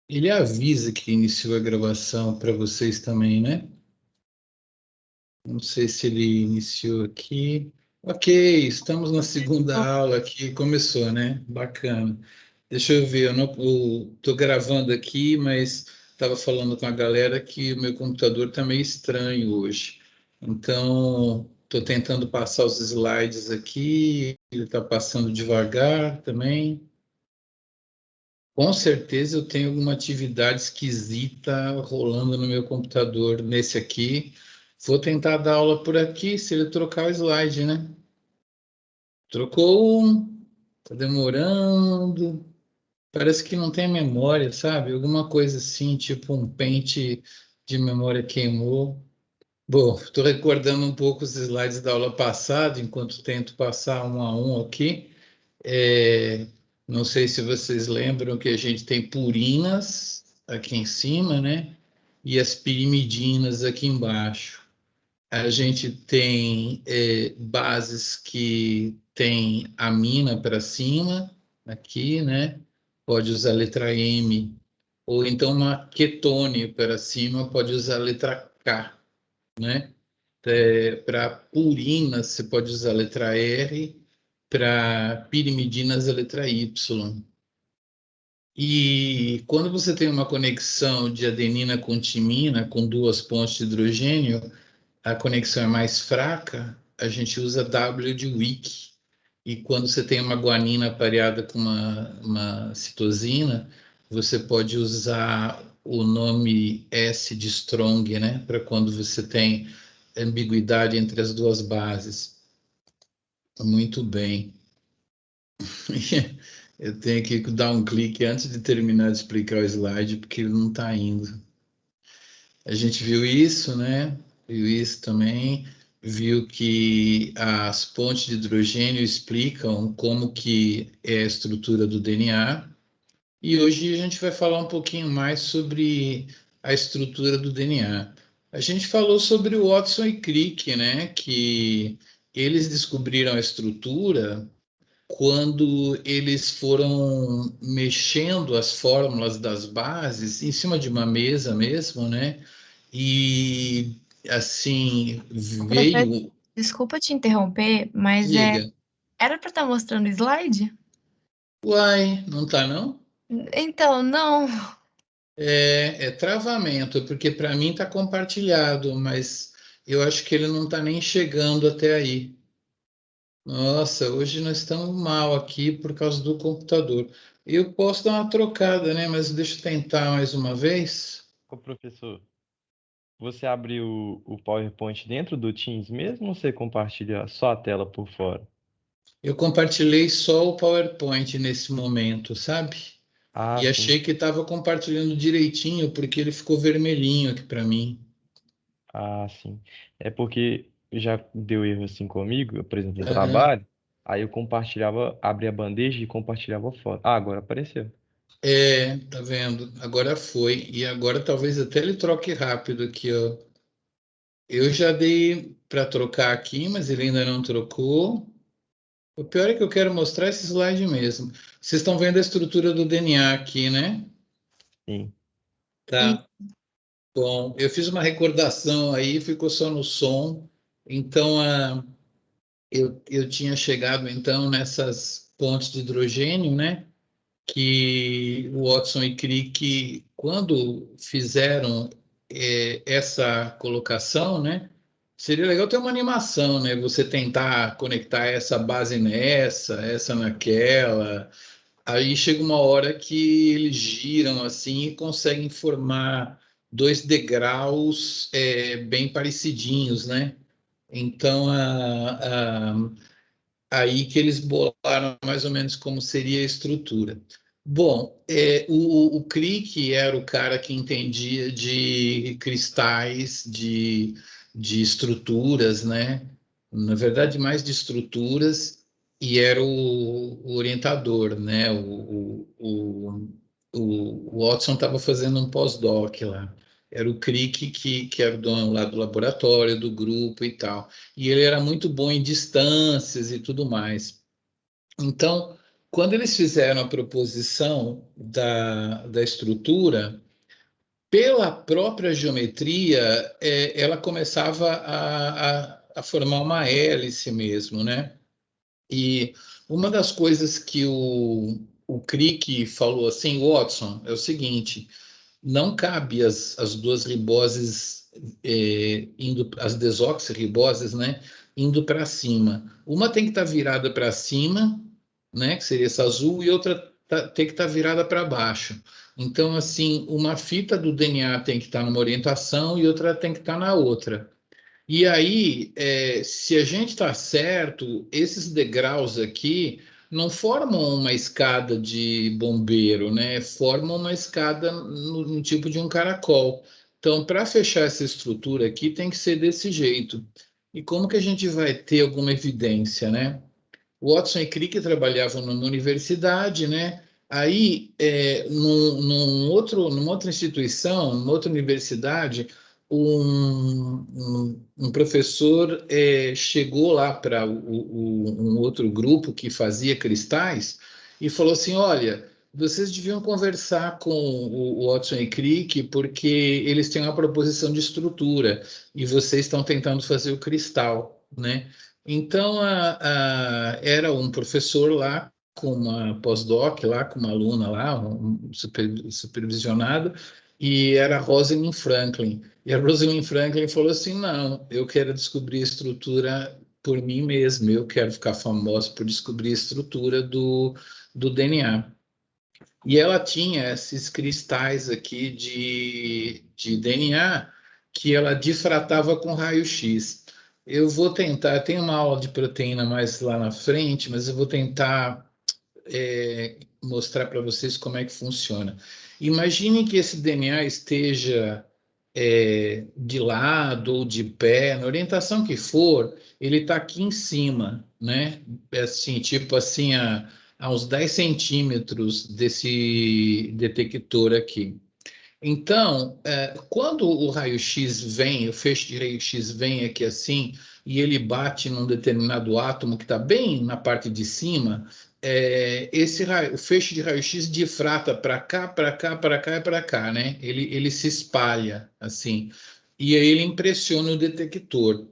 Ele avisa que iniciou a gravação para vocês também, né? Não sei se ele iniciou aqui. Ok, estamos na segunda aula aqui. Começou, né? Bacana. Deixa eu ver, eu não, tô gravando aqui, mas estava falando com a galera que o meu computador está meio estranho hoje. Então, estou tentando passar os slides aqui, ele está passando devagar também. Com certeza eu tenho alguma atividade esquisita rolando no meu computador nesse aqui. Vou tentar dar aula por aqui, se ele trocar o slide, né? Trocou um, tá demorando. Parece que não tem memória, sabe? Alguma coisa assim, tipo um pente de memória queimou. Bom, estou recordando um pouco os slides da aula passada, enquanto tento passar um a um aqui. É, não sei se vocês lembram que a gente tem purinas aqui em cima, né? E as pirimidinas aqui embaixo. A gente tem bases que tem amina para cima, aqui, né? Pode usar a letra M, ou então uma ketone para cima, pode usar a letra K, né? Para purinas, você pode usar a letra R, para pirimidinas, a letra Y. E quando você tem uma conexão de adenina com timina, com duas pontes de hidrogênio, a conexão é mais fraca, a gente usa W de Wick. E quando você tem uma guanina pareada com uma citosina, você pode usar o nome S de Strong, né? Para quando você tem ambiguidade entre as duas bases. Muito bem. Eu tenho que dar um clique antes de terminar de explicar o slide, porque ele não está indo. A gente viu isso, né? Viu isso também. Viu que as pontes de hidrogênio explicam como que é a estrutura do DNA. E hoje a gente vai falar um pouquinho mais sobre a estrutura do DNA. A gente falou sobre o Watson e Crick, né? Que eles descobriram a estrutura quando eles foram mexendo as fórmulas das bases em cima de uma mesa mesmo, né? E assim Ô, professor, veio, desculpa te interromper, mas diga, era para estar mostrando o slide? uai, não tá não? Então, não. É travamento, porque para mim está compartilhado, mas eu acho que ele não está nem chegando até aí. Nossa, hoje nós estamos mal aqui por causa do computador. Eu posso dar uma trocada, né? Mas deixa eu tentar mais uma vez. Ô, professor, você abriu o PowerPoint dentro do Teams mesmo ou você compartilha só a tela por fora? Eu compartilhei só o PowerPoint nesse momento, sabe? Ah, E sim. achei que estava compartilhando direitinho, porque ele ficou vermelhinho aqui para mim. Ah, sim. É porque já deu erro assim comigo, por exemplo, no Aham. trabalho, aí eu compartilhava, abria a bandeja e compartilhava fora. Ah, agora apareceu. É, tá vendo? Agora foi. E agora talvez até ele troque rápido aqui, ó. Eu já dei para trocar aqui, mas ele ainda não trocou. O pior é que eu quero mostrar esse slide mesmo. Vocês estão vendo a estrutura do DNA aqui, né? Sim. E Tá. Bom, eu fiz uma recordação aí, ficou só no som. Então, eu tinha chegado então nessas pontes de hidrogênio, né? Que o Watson e Crick, quando fizeram essa colocação, né? Seria legal ter uma animação, né? Você tentar conectar essa base nessa, essa naquela. Aí chega uma hora que eles giram assim e conseguem formar dois degraus bem parecidinhos, né? Então, aí que eles bolaram mais ou menos como seria a estrutura. Bom, o Crick era o cara que entendia de cristais, de estruturas, né? Na verdade, mais de estruturas, e era o orientador, né? O Watson estava fazendo um pós-doc lá. Era o Crick que era o dono lá do laboratório, do grupo e tal. E ele era muito bom em distâncias e tudo mais. Então, quando eles fizeram a proposição da estrutura, pela própria geometria, ela começava a formar uma hélice mesmo, né? E uma das coisas que o Crick falou assim, Watson, é o seguinte: não cabe as duas riboses as desoxirriboses, né, indo para cima. Uma tem que estar virada para cima, né, que seria essa azul, e outra tem que estar virada para baixo. Então, assim, uma fita do DNA tem que estar numa orientação e outra tem que estar na outra. E aí, se a gente está certo, esses degraus aqui não formam uma escada de bombeiro, né? Formam uma escada no tipo de um caracol. Então, para fechar essa estrutura aqui, tem que ser desse jeito. E como que a gente vai ter alguma evidência, né? Watson e Crick trabalhavam numa universidade, né? Aí, numa outra instituição, numa outra universidade, um professor chegou lá para um outro grupo que fazia cristais e falou assim: olha, vocês deviam conversar com o Watson e Crick porque eles têm uma proposição de estrutura e vocês estão tentando fazer o cristal, né? Então, era um professor lá, com uma pós-doc lá, com uma aluna lá, supervisionado, e era a Rosalind Franklin. E a Rosalind Franklin falou assim: não, eu quero descobrir a estrutura por mim mesma, eu quero ficar famosa por descobrir a estrutura do DNA. E ela tinha esses cristais aqui de DNA que ela difratava com raio-x. Eu vou tentar, tem uma aula de proteína mais lá na frente, mas eu vou tentar mostrar para vocês como é que funciona. Imagine que esse DNA esteja de lado ou de pé, na orientação que for, ele está aqui em cima, né? Assim, tipo assim, a uns 10 centímetros desse detector aqui. Então, quando o raio-x vem, o feixe de raio-x vem aqui assim, e ele bate num determinado átomo que está bem na parte de cima, o feixe de raio-x difrata para cá, para cá, para cá e para cá, né? Ele se espalha assim, e aí ele impressiona o detector.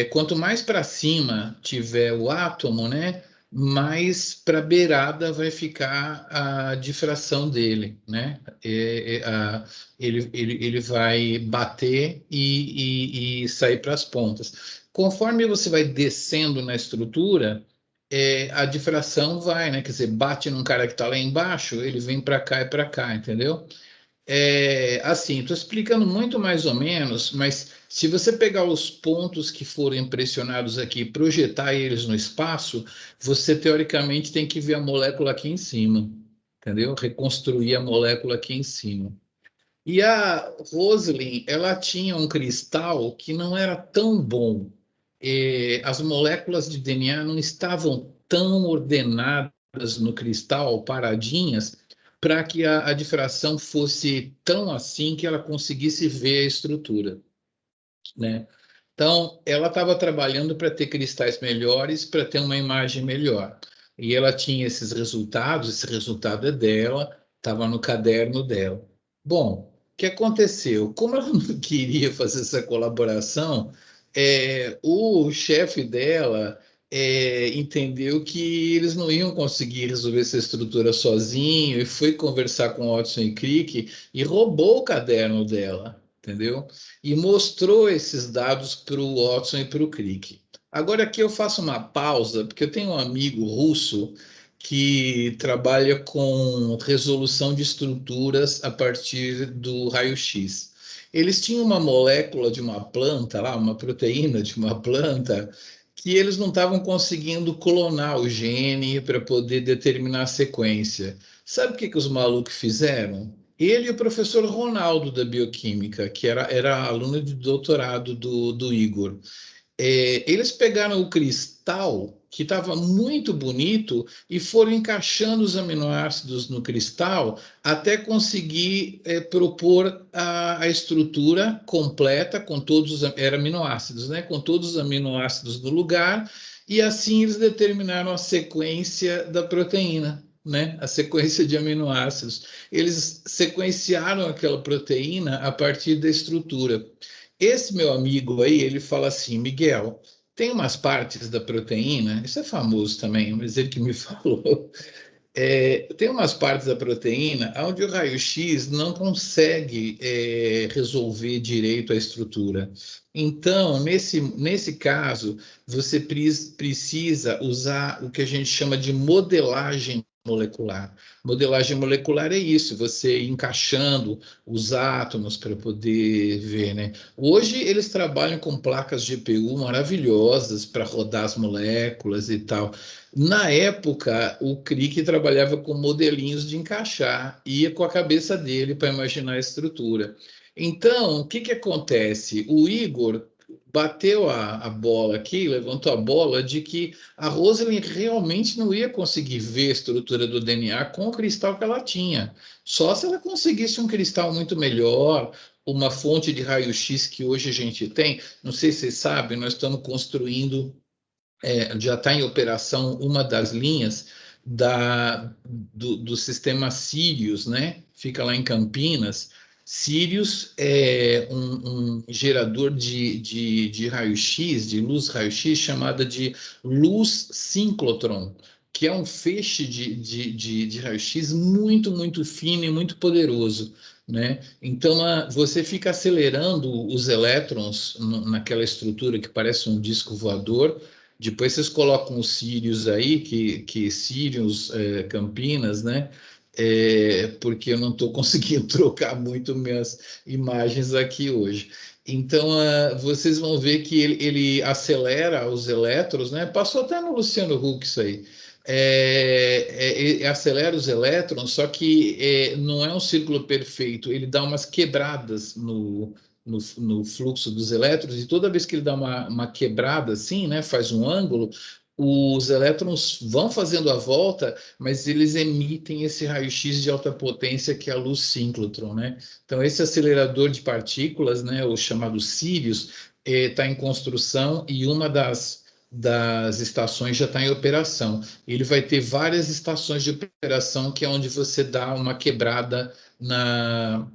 Quanto mais para cima tiver o átomo, né, mais para a beirada vai ficar a difração dele, né? Ele vai bater e sair para as pontas. Conforme você vai descendo na estrutura, a difração vai, né? Quer dizer, bate num cara que está lá embaixo, ele vem para cá e para cá, entendeu? Assim, estou explicando muito mais ou menos, mas se você pegar os pontos que foram impressionados aqui e projetar eles no espaço, você teoricamente tem que ver a molécula aqui em cima, entendeu? Reconstruir a molécula aqui em cima. E a Rosalind, ela tinha um cristal que não era tão bom. As moléculas de DNA não estavam tão ordenadas no cristal, paradinhas, para que a difração fosse tão assim que ela conseguisse ver a estrutura, né? Então, ela estava trabalhando para ter cristais melhores, para ter uma imagem melhor. E ela tinha esses resultados, esse resultado é dela, estava no caderno dela. Bom, o que aconteceu? Como ela não queria fazer essa colaboração, o chefe dela entendeu que eles não iam conseguir resolver essa estrutura sozinho e foi conversar com Watson e Crick e roubou o caderno dela, entendeu? E mostrou esses dados para o Watson e para o Crick. Agora aqui eu faço uma pausa, porque eu tenho um amigo russo que trabalha com resolução de estruturas a partir do raio-x. Eles tinham uma molécula de uma planta lá, uma proteína de uma planta, que eles não estavam conseguindo clonar o gene para poder determinar a sequência. Sabe o que os malucos fizeram? Ele e o professor Ronaldo da Bioquímica, que era aluno de doutorado do Igor. Eles pegaram o cristal, que estava muito bonito, e foram encaixando os aminoácidos no cristal até conseguir propor a estrutura completa com todos os aminoácidos, né? Com todos os aminoácidos no lugar E assim eles determinaram a sequência da proteína, né? A sequência de aminoácidos. Eles sequenciaram aquela proteína a partir da estrutura. Esse meu amigo aí, ele fala assim, Miguel, tem umas partes da proteína, isso é famoso também, mas ele que me falou, tem umas partes da proteína onde o raio-x não consegue resolver direito a estrutura. Então, nesse caso, você precisa usar o que a gente chama de modelagem molecular. Modelagem molecular é isso, você encaixando os átomos para poder ver, né? Hoje eles trabalham com placas GPU maravilhosas para rodar as moléculas e tal. Na época, o Crick trabalhava com modelinhos de encaixar, ia com a cabeça dele para imaginar a estrutura. Então, o que que acontece? O Igor bateu a bola aqui, levantou a bola de que a Rosalind realmente não ia conseguir ver a estrutura do DNA com o cristal que ela tinha. Só se ela conseguisse um cristal muito melhor, uma fonte de raio-x que hoje a gente tem. Não sei se vocês sabem, nós estamos construindo já está em operação uma das linhas do sistema Sirius, né? Fica lá em Campinas. Sirius é um gerador de raio-x, de luz raio-x, chamada de luz síncrotron, que é um feixe de raio-x muito fino e muito poderoso, né? Então, você fica acelerando os elétrons naquela estrutura que parece um disco voador. Depois vocês colocam os Sirius aí, que Sirius Campinas, né? Porque eu não estou conseguindo trocar muito minhas imagens aqui hoje. Então, vocês vão ver que ele acelera os elétrons, né? Passou até no Luciano Huck isso aí. Acelera os elétrons, só que não é um círculo perfeito, ele dá umas quebradas no fluxo dos elétrons, e toda vez que ele dá uma quebrada assim, né, faz um ângulo, os elétrons vão fazendo a volta, mas eles emitem esse raio-x de alta potência que é a luz síncrotron, né? Então, esse acelerador de partículas, né, o chamado Sirius, está em construção e uma das estações já está em operação. Ele vai ter várias estações de operação, que é onde você dá uma quebrada na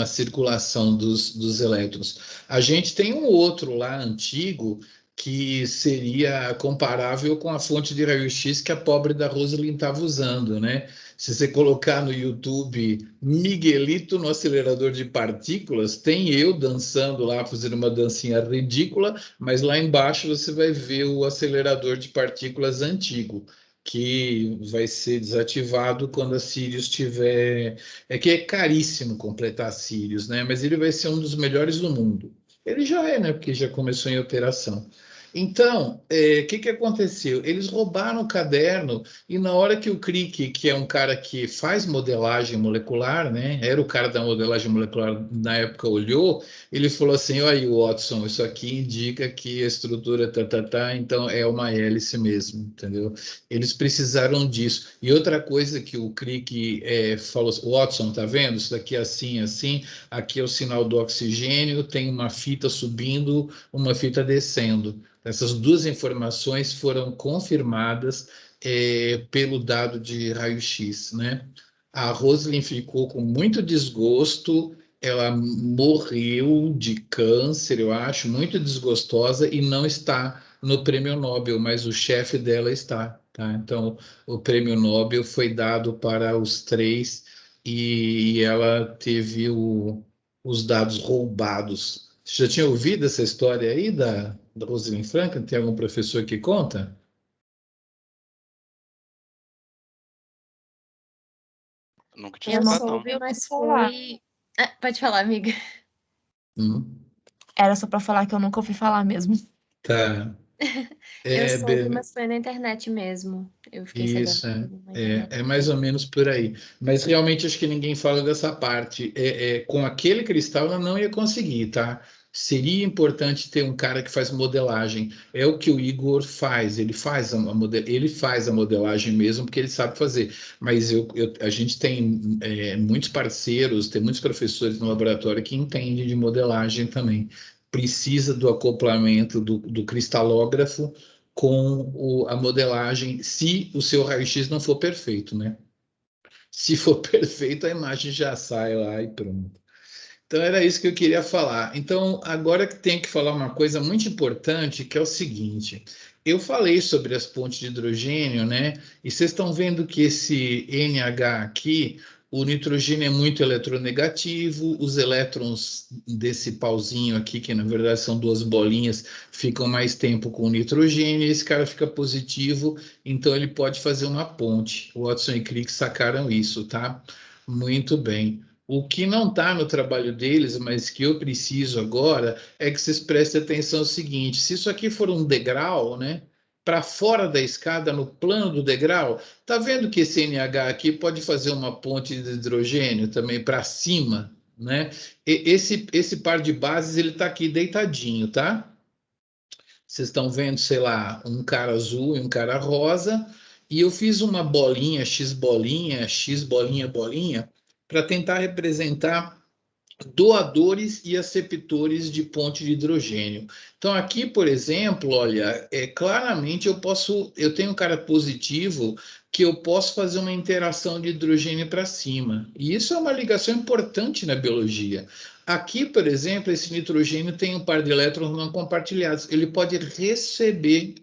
circulação dos elétrons. A gente tem um outro lá antigo que seria comparável com a fonte de raio-x que a pobre da Rosalind estava usando, né? Se você colocar no YouTube Miguelito no acelerador de partículas, tem eu dançando lá, fazendo uma dancinha ridícula, mas lá embaixo você vai ver o acelerador de partículas antigo, que vai ser desativado quando a Sirius tiver. É que é caríssimo completar a Sirius, né? Mas ele vai ser um dos melhores do mundo. Ele já é, né? Porque já começou em operação. Então, o que aconteceu? Eles roubaram o caderno e na hora que o Crick, que é um cara que faz modelagem molecular, né? Era o cara da modelagem molecular na época, olhou, ele falou assim, olha, Watson, isso aqui indica que a estrutura então é uma hélice mesmo, entendeu? Eles precisaram disso. E outra coisa que o Crick falou, Watson, tá vendo? Isso daqui é assim, assim, aqui é o sinal do oxigênio, tem uma fita subindo, uma fita descendo. Essas duas informações foram confirmadas pelo dado de raio-x, né? A Rosalind ficou com muito desgosto, ela morreu de câncer, eu acho, muito desgostosa e não está no prêmio Nobel, mas o chefe dela está, tá? Então, o prêmio Nobel foi dado para os três e ela teve os dados roubados. Você já tinha ouvido essa história aí da Rosalind Franklin? Tem algum professor que conta? Nunca tinha Eu não escutado, não. soube, mas falar. foi. Pode falar, amiga. Hum, Era só pra falar que eu nunca ouvi falar mesmo. tá. Eu soube, Be- mas foi na internet mesmo. Eu fiquei sabendo Isso, na internet. é mais ou menos por aí. Mas realmente acho que ninguém fala dessa parte. Com aquele cristal ela não ia conseguir, tá? Seria importante ter um cara que faz modelagem. É o que o Igor faz. Ele faz ele faz a modelagem mesmo, porque ele sabe fazer. Mas a gente tem muitos parceiros, tem muitos professores no laboratório que entendem de modelagem também. precisa do acoplamento do cristalógrafo com a modelagem, se o seu raio-x não for perfeito, né? Se for perfeito, a imagem já sai lá e pronto. Então, era isso que eu queria falar. Então, agora que tenho que falar uma coisa muito importante, que é o seguinte. Eu falei sobre as pontes de hidrogênio, né? E vocês estão vendo que esse NH aqui, o nitrogênio é muito eletronegativo, os elétrons desse pauzinho aqui, que na verdade são duas bolinhas, ficam mais tempo com o nitrogênio, e esse cara fica positivo, então ele pode fazer uma ponte. O Watson e Crick sacaram isso, tá? Muito bem. O que não está no trabalho deles, mas que eu preciso agora, é que vocês prestem atenção ao seguinte: se isso aqui for um degrau, né, para fora da escada, no plano do degrau, tá vendo que esse NH aqui pode fazer uma ponte de hidrogênio também para cima, né? Esse par de bases ele está aqui deitadinho, tá? Vocês estão vendo, sei lá, um cara azul e um cara rosa, e eu fiz uma bolinha, X bolinha, bolinha, para tentar representar doadores e aceptores de ponte de hidrogênio. Então aqui, por exemplo, olha, claramente eu tenho um cara positivo que eu posso fazer uma interação de hidrogênio para cima. E isso é uma ligação importante na biologia. Aqui, por exemplo, esse nitrogênio tem um par de elétrons não compartilhados. Ele pode receber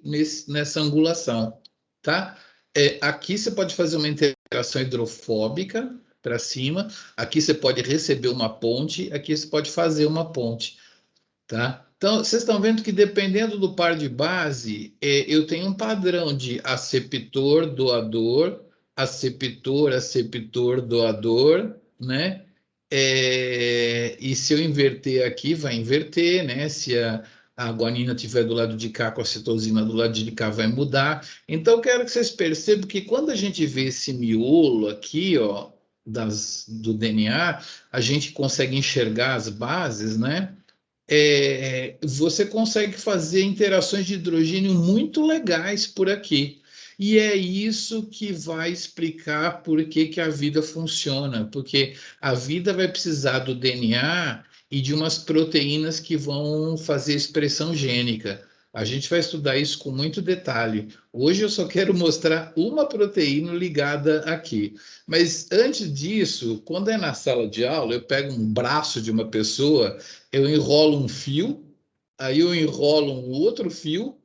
nessa angulação, tá? Aqui você pode fazer uma interação hidrofóbica para cima. Aqui você pode receber uma ponte, aqui você pode fazer uma ponte, tá? Então, vocês estão vendo que dependendo do par de base, eu tenho um padrão de aceptor, doador, aceptor, aceptor, doador, né? E se eu inverter aqui, vai inverter, né? Se a guanina estiver do lado de cá, com a citosina do lado de cá, vai mudar. Então, eu quero que vocês percebam que quando a gente vê esse miolo aqui, ó, do DNA, a gente consegue enxergar as bases, né? Você consegue fazer interações de hidrogênio muito legais por aqui. E é isso que vai explicar por que a vida funciona, porque a vida vai precisar do DNA e de umas proteínas que vão fazer expressão gênica. A gente vai estudar isso com muito detalhe. Hoje eu só quero mostrar uma proteína ligada aqui. Mas antes disso, quando é na sala de aula, eu pego um braço de uma pessoa, eu enrolo um fio, aí eu enrolo um outro fio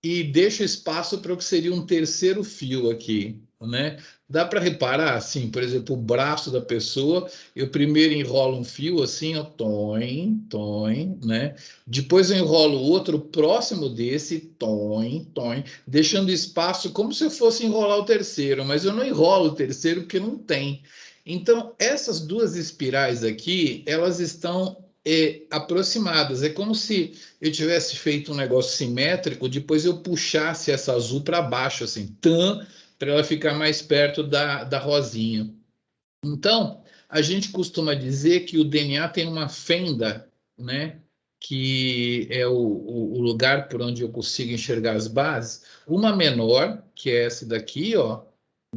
e deixo espaço para o que seria um terceiro fio aqui, né? Dá para reparar, assim, por exemplo, o braço da pessoa, eu primeiro enrolo um fio assim, ó, toim, toim, né? Depois eu enrolo outro próximo desse, toim, toim, deixando espaço como se eu fosse enrolar o terceiro, mas eu não enrolo o terceiro porque não tem. Então, essas duas espirais aqui, elas estão aproximadas. É como se eu tivesse feito um negócio simétrico, depois eu puxasse essa azul para baixo, assim, para ela ficar mais perto da rosinha. Então, a gente costuma dizer que o DNA tem uma fenda, né? Que é o lugar por onde eu consigo enxergar as bases. Uma menor, que é essa daqui, ó,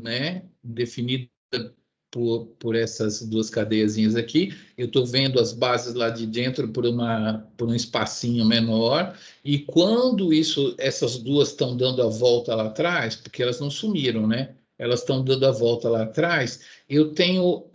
né? Definida por essas duas cadeiazinhas aqui. Eu estou vendo as bases lá de dentro por um espacinho menor. E quando essas duas estão dando a volta lá atrás, porque elas não sumiram, né? Elas estão dando a volta lá atrás. Eu tenho,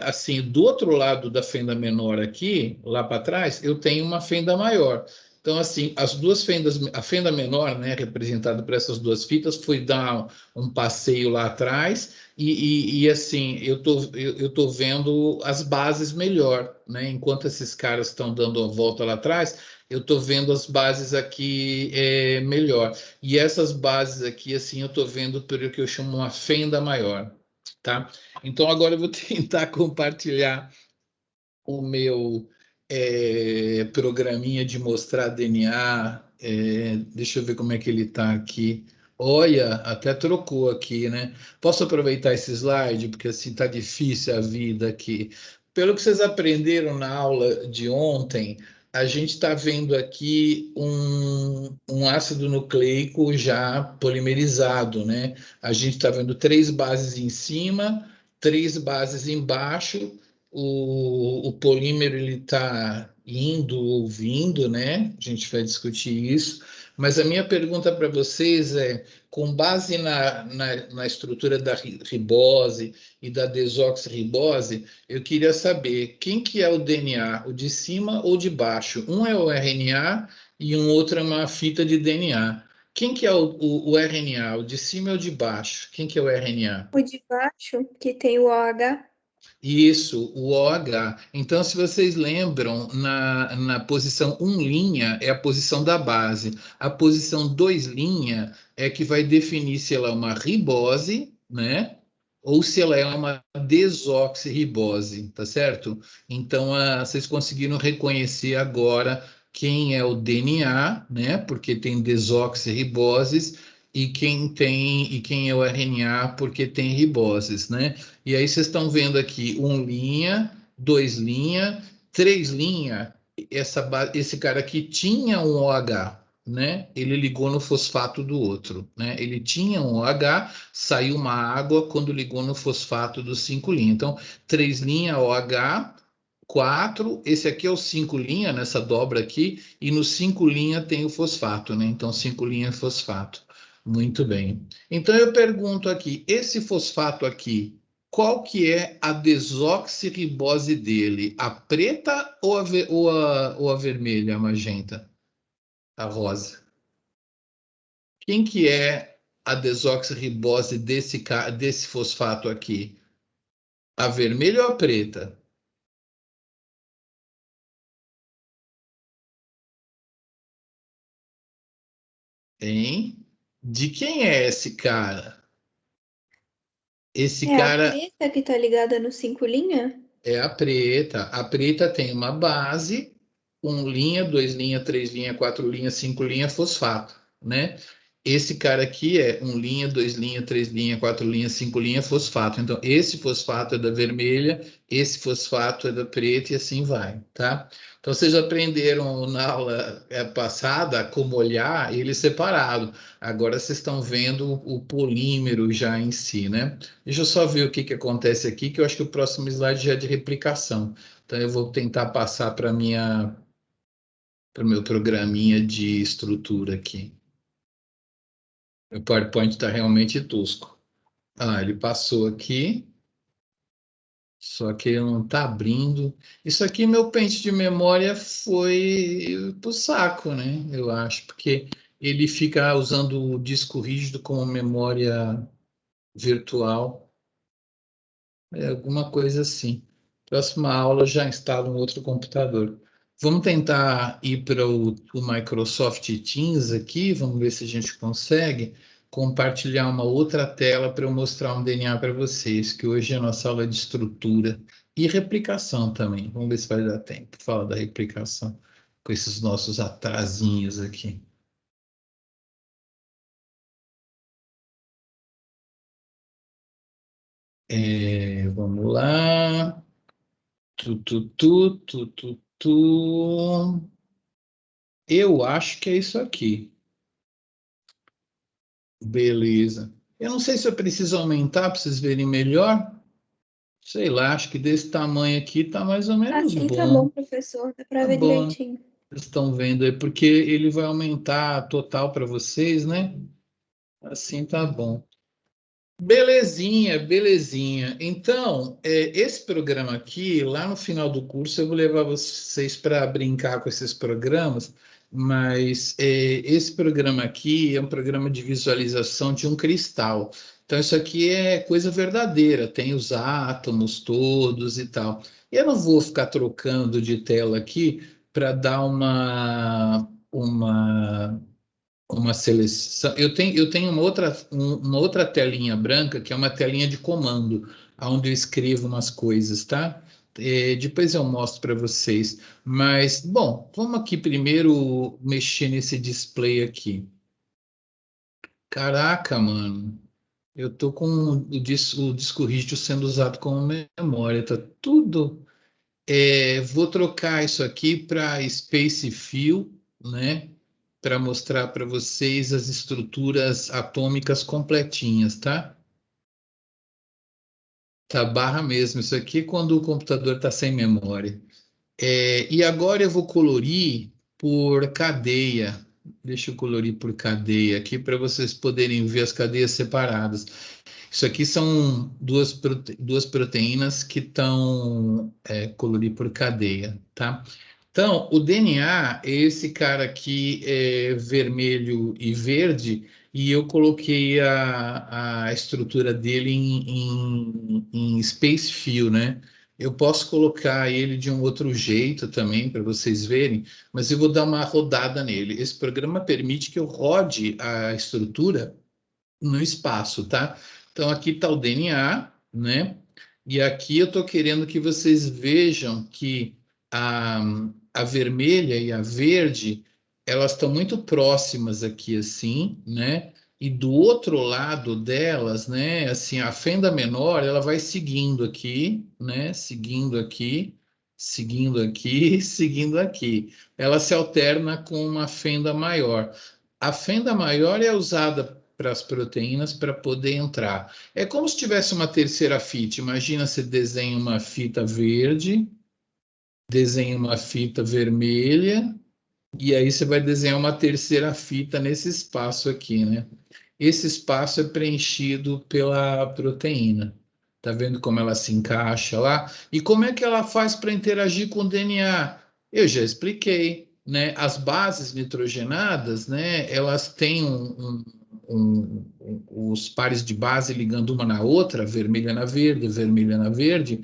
assim, do outro lado da fenda menor aqui, lá para trás, eu tenho uma fenda maior. Então, assim, as duas fendas, a fenda menor, né, representada por essas duas fitas, foi dar um passeio lá atrás e assim, eu tô vendo as bases melhor, né? Enquanto esses caras estão dando a volta lá atrás, eu tô vendo as bases aqui melhor. E essas bases aqui, assim, eu tô vendo por o que eu chamo uma fenda maior, tá? Então, agora eu vou tentar compartilhar o meu programinha de mostrar DNA. Deixa eu ver como é que ele está aqui. Olha, até trocou aqui, né? Posso aproveitar esse slide, porque assim está difícil a vida aqui. Pelo que vocês aprenderam na aula de ontem, a gente está vendo aqui um ácido nucleico já polimerizado, né? A gente está vendo 3 bases em cima, 3 bases embaixo. O polímero ele está indo ou vindo, né? A gente vai discutir isso. Mas a minha pergunta para vocês é, com base na estrutura da ribose e da desoxirribose, eu queria saber quem que é o DNA, o de cima ou de baixo? Um é o RNA e um outro é uma fita de DNA. Quem que é o RNA? O de cima ou o de baixo? Quem que é o RNA? O de baixo, que tem o OH. Isso, o OH. Então, se vocês lembram, na posição 1' é a posição da base. A posição 2' é que vai definir se ela é uma ribose, né? Ou se ela é uma desoxirribose, tá certo? Então, vocês conseguiram reconhecer agora quem é o DNA, né? Porque tem desoxirriboses, e quem é o RNA, porque tem riboses, né? E aí vocês estão vendo aqui 1', 2', 3'. Esse cara aqui tinha um OH, né? Ele ligou no fosfato do outro, né? Ele tinha um OH, saiu uma água quando ligou no fosfato do 5'. Então, 3' OH, 4, esse aqui é o 5', nessa dobra aqui, e no 5' tem o fosfato, né? Então, 5' é fosfato. Muito bem. Então, eu pergunto aqui, esse fosfato aqui, qual que é a desoxirribose dele? A preta ou a vermelha, a magenta? A rosa? Quem que é a desoxirribose desse fosfato aqui? A vermelha ou a preta? Hein? De quem é esse cara? Esse É a cara preta que tá ligada no 5'? é a preta. A preta tem uma base, 1', 2', 3', 4', 5', fosfato, né? Esse cara aqui é 1', 2', 3', 4', 5', fosfato. Então, esse fosfato é da vermelha, esse fosfato é da preta e assim vai, tá? Então, vocês aprenderam na aula passada como olhar ele separado. Agora vocês estão vendo o polímero já em si, né? Deixa eu só ver o que que acontece aqui, que eu acho que o próximo slide já é de replicação. Então, eu vou tentar passar para o meu programinha de estrutura aqui. O PowerPoint está realmente tosco. Ah, ele passou aqui, só que ele não está abrindo. Isso aqui, meu pente de memória foi pro saco, né? Eu acho, porque ele fica usando o disco rígido como memória virtual. É alguma coisa assim. Próxima aula eu já instalo um outro computador. Vamos tentar ir para o Microsoft Teams aqui, vamos ver se a gente consegue compartilhar uma outra tela para eu mostrar um DNA para vocês, que hoje é a nossa aula de estrutura e replicação também. Vamos ver se vai dar tempo. Fala da replicação com esses nossos atrasinhos aqui. Vamos lá. Tu. Eu acho que é isso aqui. Beleza. Eu não sei se eu preciso aumentar para vocês verem melhor. Sei lá, acho que desse tamanho aqui tá mais ou menos Assim tá bom, bom. professor. Dá pra Tá ver bom. direitinho. Vocês estão vendo aí, porque ele vai aumentar a total para vocês, né? Assim tá bom. Belezinha, belezinha. Então, esse programa aqui, lá no final do curso, eu vou levar vocês para brincar com esses programas, mas esse programa aqui é um programa de visualização de um cristal. Então, isso aqui é coisa verdadeira, tem os átomos todos e tal. Eu não vou ficar trocando de tela aqui para dar uma seleção. Eu tenho uma outra telinha branca, que é uma telinha de comando, onde eu escrevo umas coisas, tá? Depois eu mostro para vocês. Mas, bom, vamos aqui primeiro mexer nesse display aqui. Caraca, mano. Eu tô com o disco rígido sendo usado como memória, tá tudo. Vou trocar isso aqui para Space Fill, né? Para mostrar para vocês as estruturas atômicas completinhas, tá? Tá barra mesmo. Isso aqui é quando o computador está sem memória. E agora eu vou colorir por cadeia. Deixa eu colorir por cadeia aqui para vocês poderem ver as cadeias separadas. Isso aqui são duas proteínas que estão colorir por cadeia, tá? Então, o DNA é esse cara aqui, vermelho e verde, e eu coloquei a estrutura dele em Space Fill, né? Eu posso colocar ele de um outro jeito também, para vocês verem, mas eu vou dar uma rodada nele. Esse programa permite que eu rode a estrutura no espaço, tá? Então, aqui está o DNA, né? E aqui eu estou querendo que vocês vejam que a, a vermelha e a verde, elas estão muito próximas aqui, assim, né? E do outro lado delas, né? Assim, a fenda menor, ela vai seguindo aqui, né? Seguindo aqui, seguindo aqui, seguindo aqui. Ela se alterna com uma fenda maior. A fenda maior é usada para as proteínas para poder entrar. É como se tivesse uma terceira fita. Imagina você desenha uma fita verde, desenha uma fita vermelha, e aí você vai desenhar uma terceira fita nesse espaço aqui, né? Esse espaço é preenchido pela proteína. Tá vendo como ela se encaixa lá? E como é que ela faz para interagir com o DNA? Eu já expliquei, né? As bases nitrogenadas, né? Elas têm os pares de base ligando uma na outra, vermelha na verde,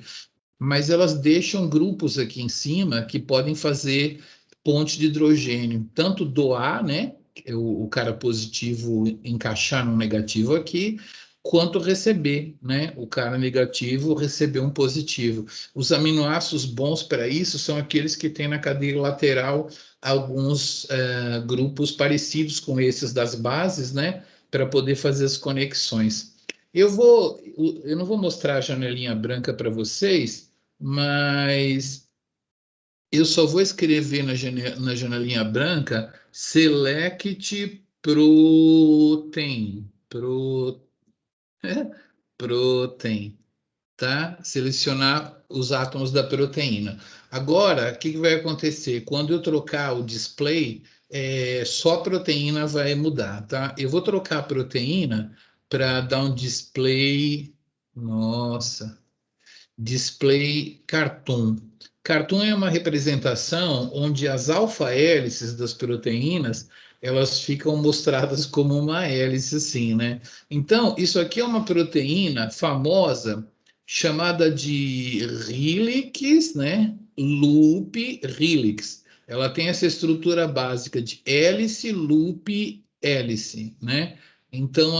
mas elas deixam grupos aqui em cima que podem fazer ponte de hidrogênio, tanto doar, né, o cara positivo encaixar no negativo aqui, quanto receber, né, o cara negativo receber um positivo. Os aminoácidos bons para isso são aqueles que têm na cadeia lateral alguns grupos parecidos com esses das bases, né, para poder fazer as conexões. Eu não vou mostrar a janelinha branca para vocês, mas eu só vou escrever na janelinha branca select protein, protein, tá? Selecionar os átomos da proteína. Agora, o que vai acontecer? Quando eu trocar o display, só a proteína vai mudar, tá? Eu vou trocar a proteína para dar um display. Nossa. Display Cartoon. Cartoon é uma representação onde as alfa-hélices das proteínas elas ficam mostradas como uma hélice, assim, né? Então, isso aqui é uma proteína famosa chamada de Helix, né? Loop Helix. Ela tem essa estrutura básica de hélice, loop, hélice, né? Então,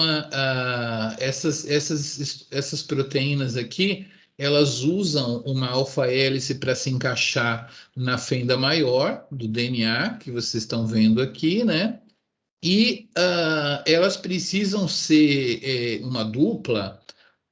essas proteínas aqui elas usam uma alfa-hélice para se encaixar na fenda maior do DNA, que vocês estão vendo aqui, né? E elas precisam ser uma dupla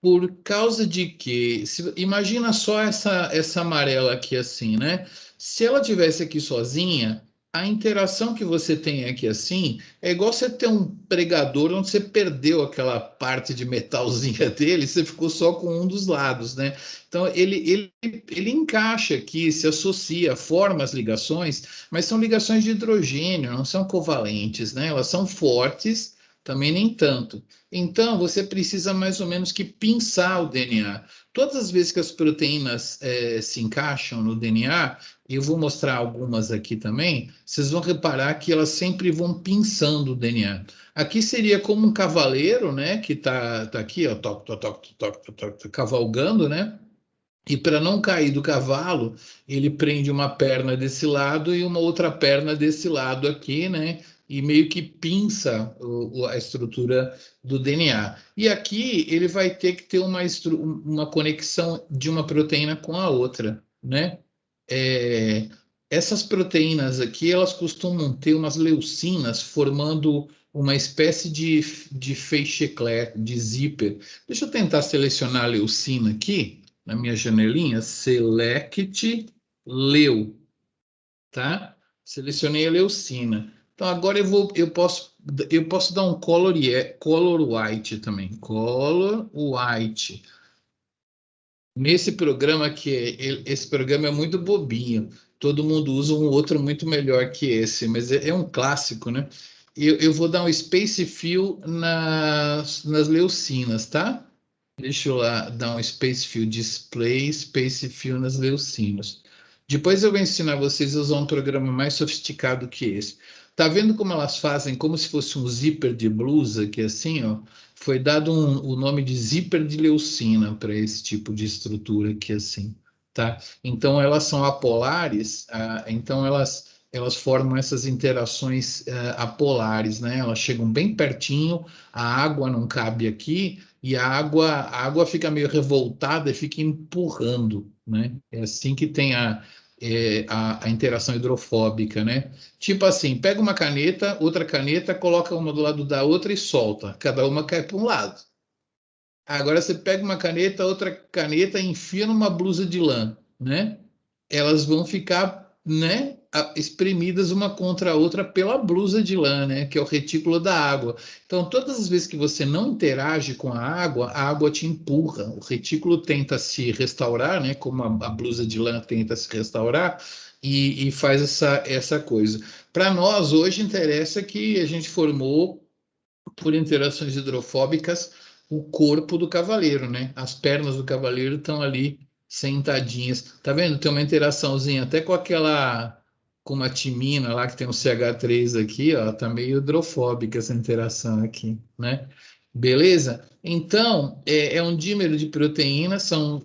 por causa de que, imagina só essa amarela aqui assim, né? Se ela tivesse aqui sozinha, a interação que você tem aqui assim é igual você ter um pregador onde você perdeu aquela parte de metalzinha dele, você ficou só com um dos lados, né? Então ele encaixa aqui, se associa, forma as ligações, mas são ligações de hidrogênio, não são covalentes, né? Elas são fortes, também nem tanto. Então, você precisa mais ou menos que pinçar o DNA. Todas as vezes que as proteínas se encaixam no DNA, e eu vou mostrar algumas aqui também, vocês vão reparar que elas sempre vão pinçando o DNA. Aqui seria como um cavaleiro, né, que tá aqui, ó, cavalgando, né? E para não cair do cavalo, ele prende uma perna desse lado e uma outra perna desse lado aqui, né? E meio que pinça a estrutura do DNA. E aqui ele vai ter que ter uma conexão de uma proteína com a outra, né? Essas proteínas aqui, elas costumam ter umas leucinas formando uma espécie de feixe-eclair, de zíper. Deixa eu tentar selecionar a leucina aqui na minha janelinha, select leu, tá? Selecionei a leucina. Então agora eu posso dar um color white também, color white. Nesse programa aqui, esse programa é muito bobinho. todo mundo usa um outro muito melhor que esse, mas é um clássico, né? Eu vou dar um space fill nas leucinas, tá? Deixa eu lá dar um space fill display, space fill nas leucinas. Depois eu vou ensinar vocês a usar um programa mais sofisticado que esse. Tá vendo como elas fazem como se fosse um zíper de blusa, que é assim, ó, foi dado o nome de zíper de leucina para esse tipo de estrutura aqui assim, tá? Então elas são apolares, então elas formam essas interações apolares, né? Elas chegam bem pertinho, a água não cabe aqui e a água fica meio revoltada e fica empurrando, né? É assim que tem a interação hidrofóbica, né? Tipo assim, pega uma caneta, outra caneta, coloca uma do lado da outra e solta. Cada uma cai para um lado. Agora você pega uma caneta, outra caneta e enfia numa blusa de lã, né? Elas vão ficar, né, espremidas uma contra a outra pela blusa de lã, né, que é o retículo da água. Então, todas as vezes que você não interage com a água te empurra. O retículo tenta se restaurar, né, como a blusa de lã tenta se restaurar, e faz essa coisa. Para nós, hoje, interessa que a gente formou, por interações hidrofóbicas, o corpo do cavaleiro, né? As pernas do cavaleiro estão ali sentadinhas. Tá vendo? Tem uma interaçãozinha até com uma timina lá que tem um CH3 aqui, ó, tá meio hidrofóbica essa interação aqui, né? Beleza? Então, é um dímero de proteína, são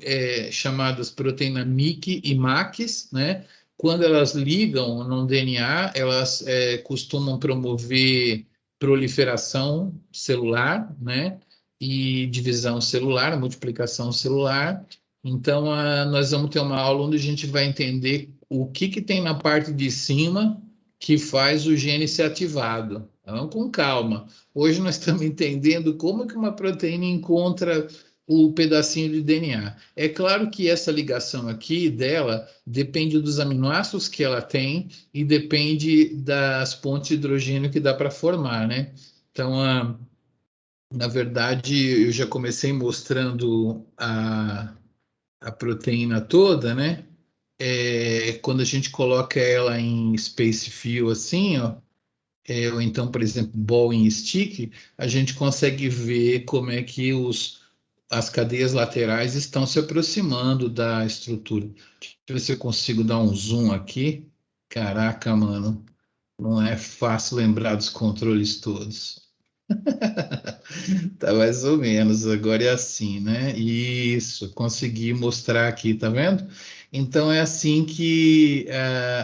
chamadas proteína MIC e MACs, né? Quando elas ligam no DNA, elas costumam promover proliferação celular, né? E divisão celular, multiplicação celular. Então, nós vamos ter uma aula onde a gente vai entender o que tem na parte de cima que faz o gene ser ativado. Então, com calma. Hoje nós estamos entendendo como que uma proteína encontra o pedacinho de DNA. É claro que essa ligação aqui dela depende dos aminoácidos que ela tem e depende das pontes de hidrogênio que dá para formar, né? Então, na verdade, eu já comecei mostrando a proteína toda, né? Quando a gente coloca ela em space fill assim, ó, ou então, por exemplo, ball and stick, a gente consegue ver como é que as cadeias laterais estão se aproximando da estrutura. Deixa eu ver se eu consigo dar um zoom aqui. Caraca, mano, não é fácil lembrar dos controles todos. Tá mais ou menos, agora é assim, né? Isso, consegui mostrar aqui, tá vendo? Então é assim que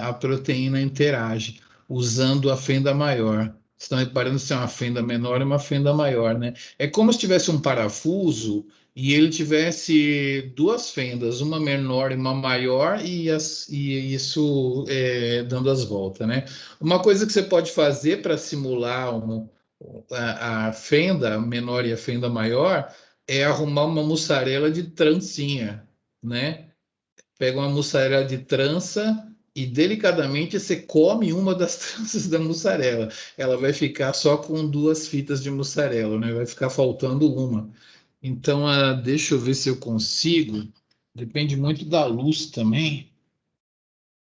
a proteína interage, usando a fenda maior. Vocês estão reparando se é uma fenda menor e uma fenda maior, né? É como se tivesse um parafuso e ele tivesse duas fendas, uma menor e uma maior, e isso dando as voltas, né? Uma coisa que você pode fazer para simular a fenda menor e a fenda maior é arrumar uma mussarela de trancinha, né? Pega uma mussarela de trança e delicadamente você come uma das tranças da mussarela. Ela vai ficar só com duas fitas de mussarela, né? Vai ficar faltando uma. Então, deixa eu ver se eu consigo. Depende muito da luz também.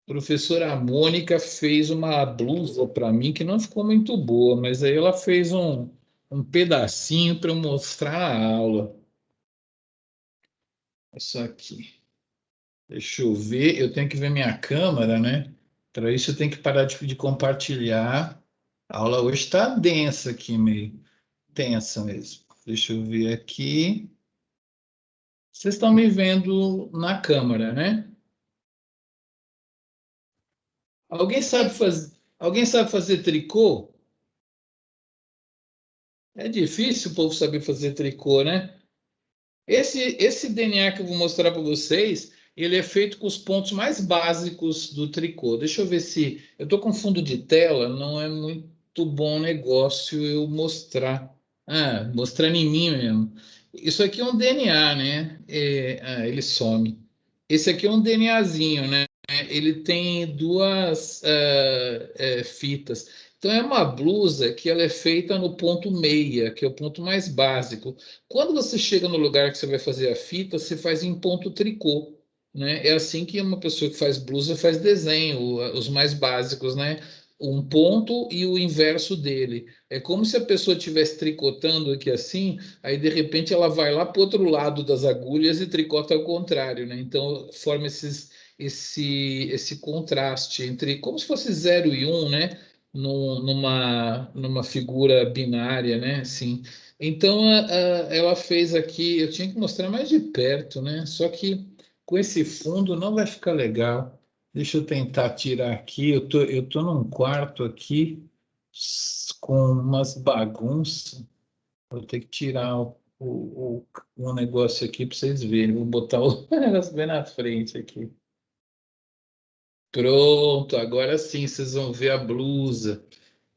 Professora Mônica fez uma blusa para mim que não ficou muito boa, mas aí ela fez um pedacinho para eu mostrar na aula. Isso aqui. Deixa eu ver, eu tenho que ver minha câmera, né? Para isso eu tenho que parar de compartilhar. A aula hoje está densa aqui, meio tensa mesmo. Deixa eu ver aqui. Vocês estão me vendo na câmera, né? Alguém sabe fazer tricô? É difícil o povo saber fazer tricô, né? Esse DNA que eu vou mostrar para vocês, ele é feito com os pontos mais básicos do tricô. Deixa eu ver se... Eu estou com fundo de tela, não é muito bom negócio eu mostrar. Mostrando em mim mesmo. Isso aqui é um DNA, né? Ele some. Esse aqui é um DNAzinho, né? Ele tem duas fitas. Então, é uma blusa que ela é feita no ponto meia, que é o ponto mais básico. Quando você chega no lugar que você vai fazer a fita, você faz em ponto tricô. né? É assim que uma pessoa que faz blusa faz desenho, os mais básicos, né? Um ponto e o inverso dele. É como se a pessoa estivesse tricotando aqui assim, aí de repente ela vai lá para o outro lado das agulhas e tricota ao contrário, né? Então forma esse contraste entre como se fosse 0 e 1, né? Numa figura binária, né? Assim. Então ela fez aqui, eu tinha que mostrar mais de perto, né? Só que com esse fundo não vai ficar legal. Deixa eu tentar tirar aqui. Eu tô num quarto aqui com umas bagunças. Vou ter que tirar um negócio aqui para vocês verem. Vou botar o negócio bem na frente aqui. Pronto, agora sim vocês vão ver a blusa.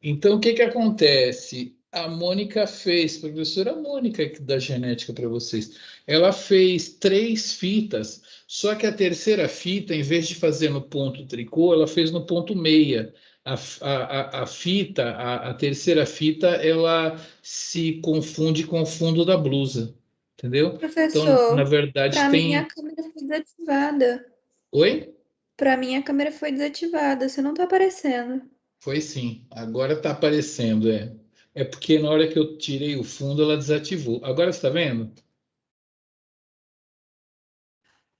Então, o que que acontece? A Mônica fez, professora Mônica aqui da genética para vocês, ela fez 3 fitas, só que a terceira fita, em vez de fazer no ponto tricô, ela fez no ponto meia. A fita, a terceira fita, ela se confunde com o fundo da blusa, entendeu? Então, na Professor, verdade, para mim a tem. câmera foi desativada. Oi? Para mim a câmera foi desativada, você não tá aparecendo. Foi sim, agora está aparecendo, é. É porque na hora que eu tirei o fundo, ela desativou. Agora você está vendo?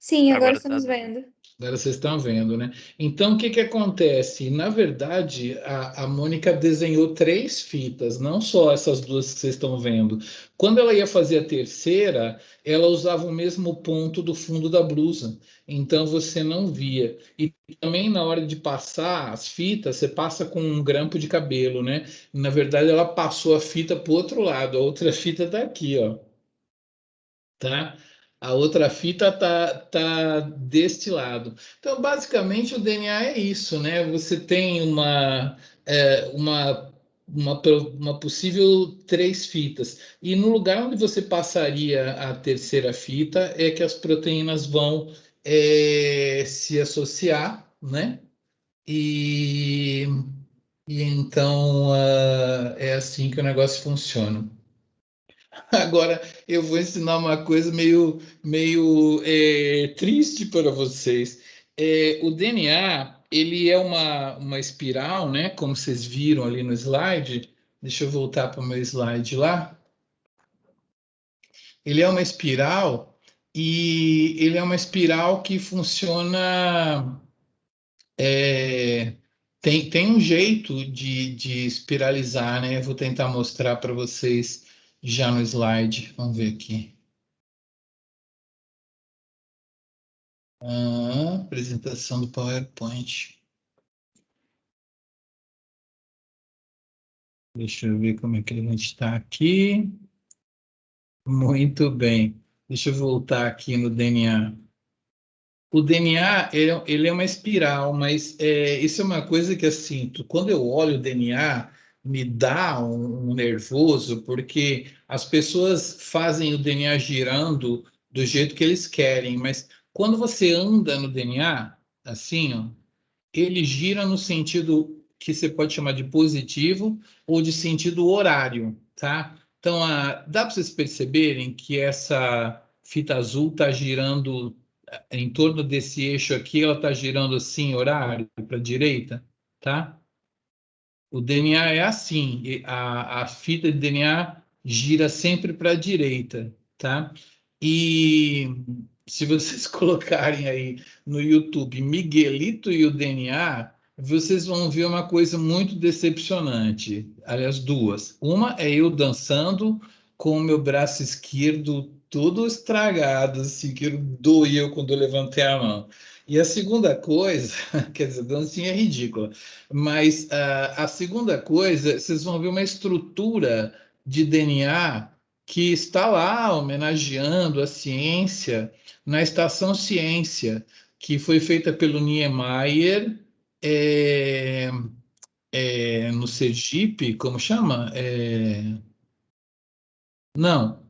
Sim, agora Agora tá estamos dando. vendo. Agora vocês estão vendo, né? Então, o que que acontece? Na verdade, a Mônica desenhou 3 fitas, não só essas duas que vocês estão vendo. Quando ela ia fazer a terceira, ela usava o mesmo ponto do fundo da blusa. Então, você não via. E também, na hora de passar as fitas, você passa com um grampo de cabelo, né? Na verdade, ela passou a fita para o outro lado. A outra fita está aqui, ó. Tá? A outra fita tá deste lado. Então, basicamente, o DNA é isso, né? Você tem uma possível 3 fitas. E no lugar onde você passaria a terceira fita é que as proteínas vão se associar, né? E, e então é assim que o negócio funciona. Agora eu vou ensinar uma coisa meio triste para vocês. O DNA, ele é uma espiral, né? Como vocês viram ali no slide. Deixa eu voltar para o meu slide lá. Ele é uma espiral e ele é uma espiral que funciona. Tem um jeito de espiralizar, né? Eu vou tentar mostrar para vocês já no slide. Vamos ver aqui. Apresentação do PowerPoint. Deixa eu ver como é que a gente está aqui. Muito bem. Deixa eu voltar aqui no DNA. O DNA, ele é uma espiral, mas isso é uma coisa que, assim, quando eu olho o DNA, me dá um nervoso, porque as pessoas fazem o DNA girando do jeito que eles querem, mas quando você anda no DNA, assim, ó, ele gira no sentido que você pode chamar de positivo ou de sentido horário, tá? Então, dá para vocês perceberem que essa fita azul está girando em torno desse eixo aqui, ela está girando assim, horário para a direita, tá? O DNA é assim, a fita de DNA gira sempre para a direita, tá? E se vocês colocarem aí no YouTube Miguelito e o DNA, vocês vão ver uma coisa muito decepcionante. Aliás, duas. Uma é eu dançando com o meu braço esquerdo todo estragado, assim, que doeu quando eu levantei a mão. E a segunda coisa, quer dizer, a dancinha é ridícula, mas a segunda coisa, vocês vão ver uma estrutura de DNA que está lá homenageando a ciência na Estação Ciência, que foi feita pelo Niemeyer no Sergipe, como chama? Não,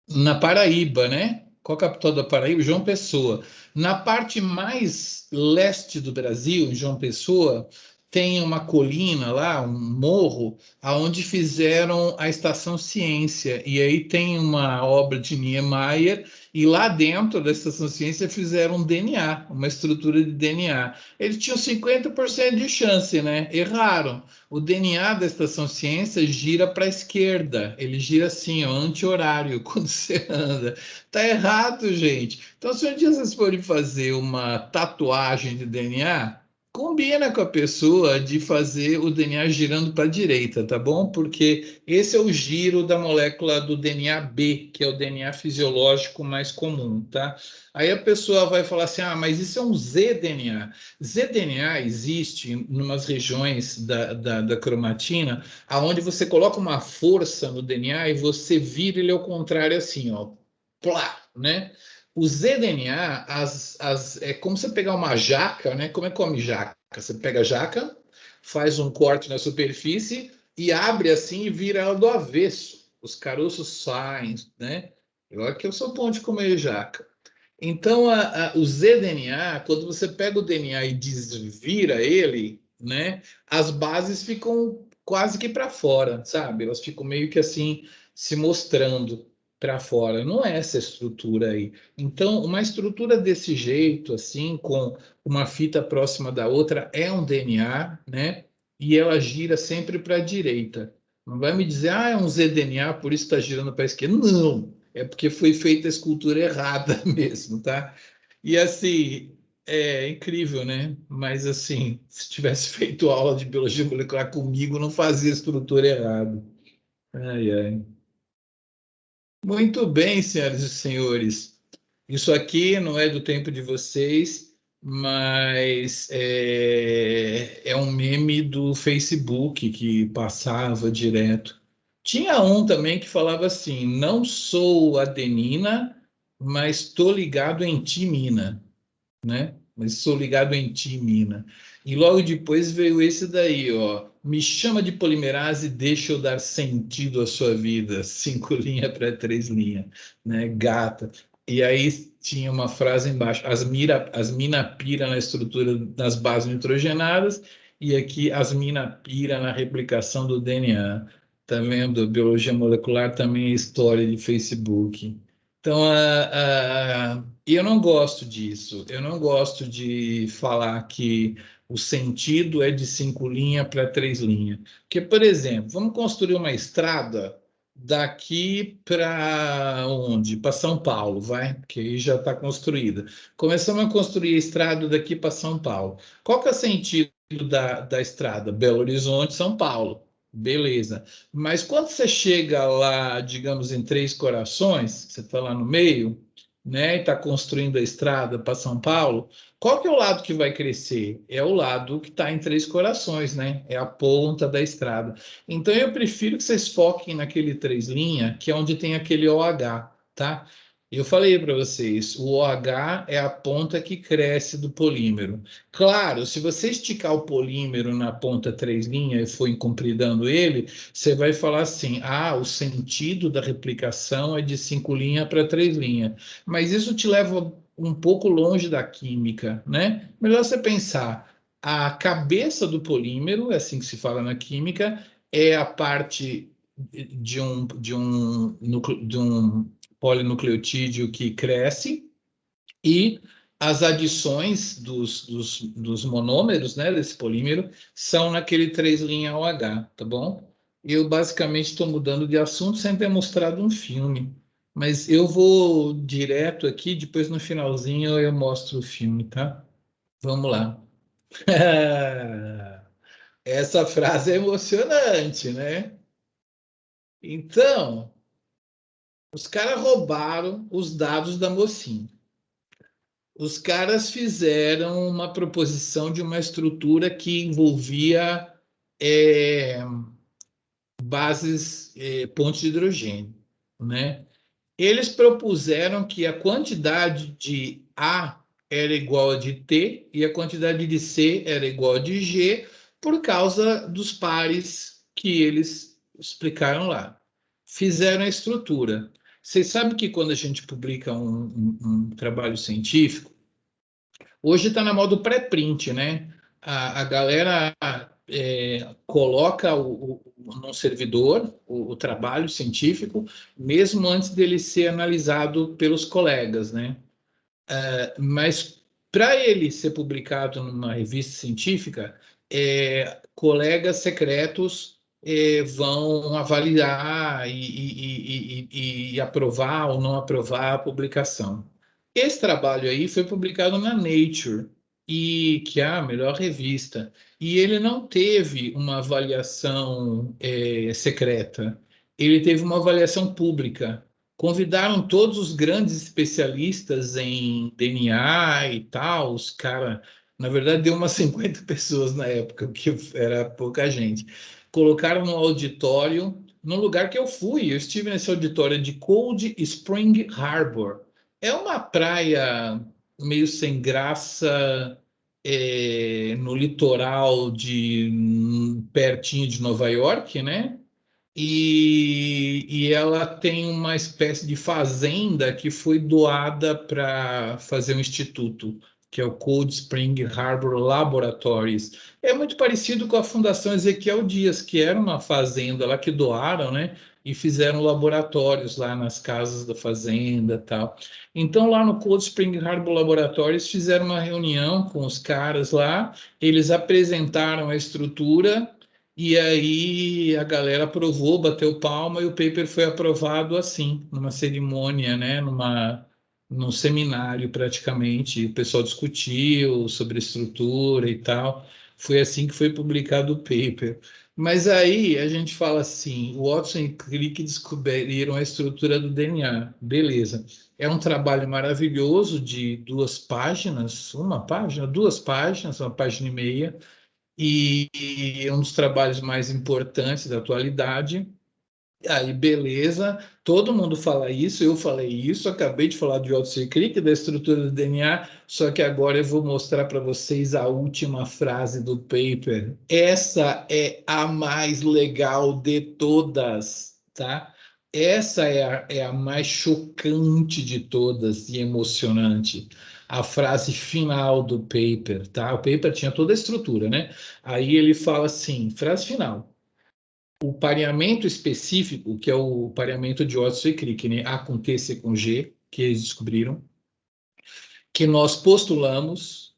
na Paraíba, né? Qual a capital da Paraíba? João Pessoa. Na parte mais leste do Brasil, em João Pessoa, tem uma colina lá, um morro, aonde fizeram a Estação Ciência. E aí tem uma obra de Niemeyer, e lá dentro da Estação Ciência fizeram um DNA, uma estrutura de DNA. Eles tinham 50% de chance, né? Erraram. O DNA da Estação Ciência gira para a esquerda, ele gira assim, ó, anti-horário, quando você anda. Tá errado, gente. Então, se um dia vocês forem fazer uma tatuagem de DNA, combina com a pessoa de fazer o DNA girando para a direita, tá bom? Porque esse é o giro da molécula do DNA B, que é o DNA fisiológico mais comum, tá? Aí a pessoa vai falar assim, ah, mas isso é um zDNA. zDNA existe em umas regiões da cromatina, aonde você coloca uma força no DNA e você vira ele ao contrário assim, ó, plá, né? O zDNA, é como você pegar uma jaca, né? Como é que come jaca? Você pega a jaca, faz um corte na superfície e abre assim e vira ela do avesso. Os caroços saem, né? Eu sou bom de comer jaca. Então, o zDNA, quando você pega o DNA e desvira ele, né? As bases ficam quase que para fora, sabe? Elas ficam meio que assim se mostrando para fora. Não é essa estrutura aí. Então, uma estrutura desse jeito, assim, com uma fita próxima da outra, é um DNA, né? E ela gira sempre para a direita. Não vai me dizer, ah, é um zDNA, por isso está girando para a esquerda. Não, é porque foi feita a escultura errada mesmo, tá? E assim, é incrível, né? Mas assim, se tivesse feito aula de biologia molecular comigo, não fazia estrutura errada. Ai, ai. Muito bem, senhoras e senhores. Isso aqui não é do tempo de vocês, mas é um meme do Facebook que passava direto. Tinha um também que falava assim: não sou adenina, mas estou ligado em timina, né? Mas sou ligado em timina. E logo depois veio esse daí, ó. Me chama de polimerase e deixa eu dar sentido à sua vida. 5 linhas para 3 linhas, né? Gata. E aí tinha uma frase embaixo: as mina pira na estrutura das bases nitrogenadas e aqui as mina pira na replicação do DNA. Tá vendo? Biologia molecular também é história de Facebook. Então, e eu não gosto disso. Eu não gosto de falar que o sentido é de 5 linhas para 3 linhas. Porque, por exemplo, vamos construir uma estrada daqui para onde? Para São Paulo, vai? Porque aí já está construída. Começamos a construir a estrada daqui para São Paulo. Qual que é o sentido da estrada? Belo Horizonte, São Paulo. Beleza. Mas quando você chega lá, digamos, em Três Corações, você está lá no meio, né, e está construindo a estrada para São Paulo, qual que é o lado que vai crescer? É o lado que está em Três Corações, né? É a ponta da estrada. Então eu prefiro que vocês foquem naquele 3 linhas, que é onde tem aquele OH, tá? Eu falei para vocês, o OH é a ponta que cresce do polímero. Claro, se você esticar o polímero na ponta 3 linhas e for encompridando ele, você vai falar assim: ah, o sentido da replicação é de 5 linhas para 3 linhas. Mas isso te leva um pouco longe da química, né? Melhor você pensar: a cabeça do polímero, é assim que se fala na química, é a parte de um polinucleotídeo que cresce e as adições dos monômeros, né, desse polímero, são naquele 3 linhas OH, tá bom? Eu basicamente estou mudando de assunto sem ter mostrado um filme, mas eu vou direto aqui, depois no finalzinho eu mostro o filme, tá? Vamos lá. Essa frase é emocionante, né? Então, os caras roubaram os dados da mocinha. Os caras fizeram uma proposição de uma estrutura que envolvia é, bases, pontos de hidrogênio, né? Eles propuseram que a quantidade de A era igual a de T e a quantidade de C era igual a de G por causa dos pares que eles explicaram lá. Fizeram a estrutura. Vocês sabem que quando a gente publica um trabalho científico, hoje está na moda o pré-print, né? a galera coloca num servidor o trabalho científico, mesmo antes dele ser analisado pelos colegas, né? Mas para ele ser publicado numa revista científica, colegas secretos vão avaliar e aprovar ou não aprovar a publicação. Esse trabalho aí foi publicado na Nature, que é a melhor revista, e ele não teve uma avaliação secreta, ele teve uma avaliação pública. Convidaram todos os grandes especialistas em DNA e tal, os cara, na verdade deu umas 50 pessoas na época, o que era pouca gente. Colocaram no auditório, no lugar que eu fui, eu estive nesse auditório de Cold Spring Harbor. É uma praia meio sem graça, no litoral pertinho de Nova York, né? E ela tem uma espécie de fazenda que foi doada para fazer um instituto, que é o Cold Spring Harbor Laboratories. É muito parecido com a Fundação Ezequiel Dias, que era uma fazenda lá que doaram, né? E fizeram laboratórios lá nas casas da fazenda e tal. Então, lá no Cold Spring Harbor Laboratories, fizeram uma reunião com os caras lá, eles apresentaram a estrutura. E aí a galera aprovou, bateu palma e o paper foi aprovado assim, numa cerimônia, né, num seminário praticamente. O pessoal discutiu sobre estrutura e tal. Foi assim que foi publicado o paper. Mas aí a gente fala assim, o Watson e Crick descobriram a estrutura do DNA. Beleza. É um trabalho maravilhoso de 2 páginas, uma página, 2 páginas, 1,5 páginas, e é um dos trabalhos mais importantes da atualidade. Aí, beleza, todo mundo fala isso, eu falei isso, acabei de falar de Watson e Crick, da estrutura do DNA, só que agora eu vou mostrar para vocês a última frase do paper. Essa é a mais legal de todas, tá? Essa é a mais chocante de todas e emocionante. A frase final do paper, tá? O paper tinha toda a estrutura, né? Aí ele fala assim, frase final: o pareamento específico, que é o pareamento de Watson e Crick, né? A com T, C com G, que eles descobriram, que nós postulamos,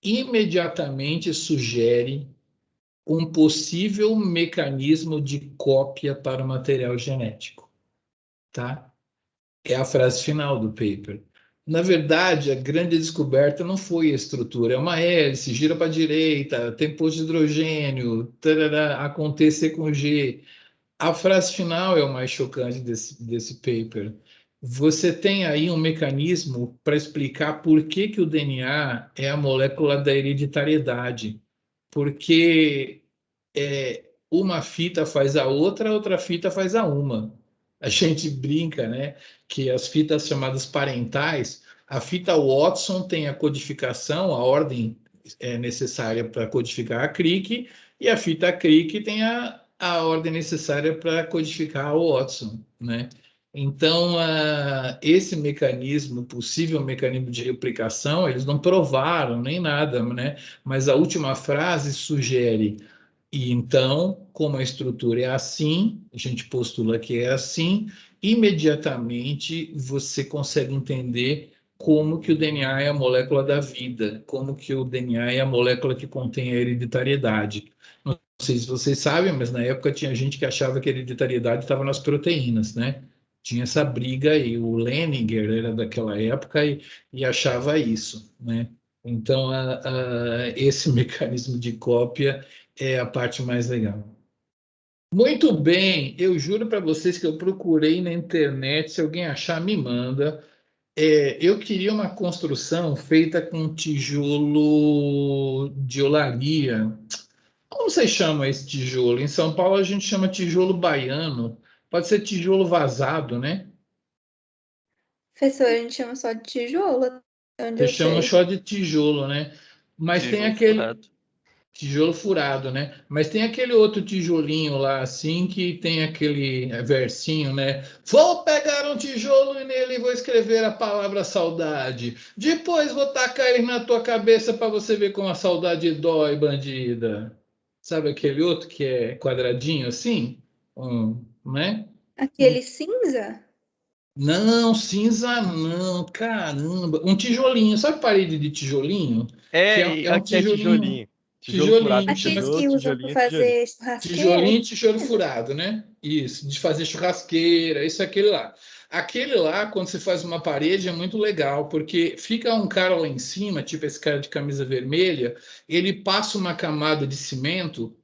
imediatamente sugere um possível mecanismo de cópia para o material genético, tá? É a frase final do paper. Na verdade, a grande descoberta não foi a estrutura, é uma hélice, gira para a direita, tem posto de hidrogênio, tarará, acontecer com G. A frase final é o mais chocante desse paper. Você tem aí um mecanismo para explicar por que que o DNA é a molécula da hereditariedade. Porque uma fita faz a outra fita faz a uma. A gente brinca, né, que as fitas chamadas parentais, a fita Watson tem a codificação, a ordem necessária para codificar a Crick, e a fita Crick tem a ordem necessária para codificar o Watson, né? Então, esse mecanismo, possível mecanismo de replicação, eles não provaram nem nada, né? Mas a última frase sugere: e então, como a estrutura é assim, a gente postula que é assim, imediatamente você consegue entender como que o DNA é a molécula da vida, como que o DNA é a molécula que contém a hereditariedade. Não sei se vocês sabem, mas na época tinha gente que achava que a hereditariedade estava nas proteínas, né? Tinha essa briga aí, o Leninger era daquela época e achava isso, né? Então, esse mecanismo de cópia é a parte mais legal. Muito bem, eu juro para vocês que eu procurei na internet, se alguém achar, me manda. Eu queria uma construção feita com tijolo de olaria. Como vocês chamam esse tijolo? Em São Paulo a gente chama tijolo baiano. Pode ser tijolo vazado, né? Professor, a gente chama só de tijolo, até onde Vocês eu chamam sei. só de tijolo, né? Mas tem Tijolo aquele furado. Tijolo furado, né? Mas tem aquele outro tijolinho lá, assim, que tem aquele versinho, né? Vou pegar um tijolo e nele vou escrever a palavra saudade. Depois vou tacar ele na tua cabeça para você ver como a saudade dói, bandida. Sabe aquele outro que é quadradinho assim? Né? Aquele cinza? Não, cinza não, caramba. Um tijolinho, sabe parede de tijolinho? Que É, é um aqui é tijolinho. tijolinho. Tijolo furado, Tijolinho, Aqueles chama tijolo, que usam para tijolinho, tijolinho. fazer churrasqueira? tijolinho e tijolo furado, né? Isso, de fazer churrasqueira, isso, aquele lá. Aquele lá, quando você faz uma parede, é muito legal, porque fica um cara lá em cima, tipo esse cara de camisa vermelha, ele passa uma camada de cimento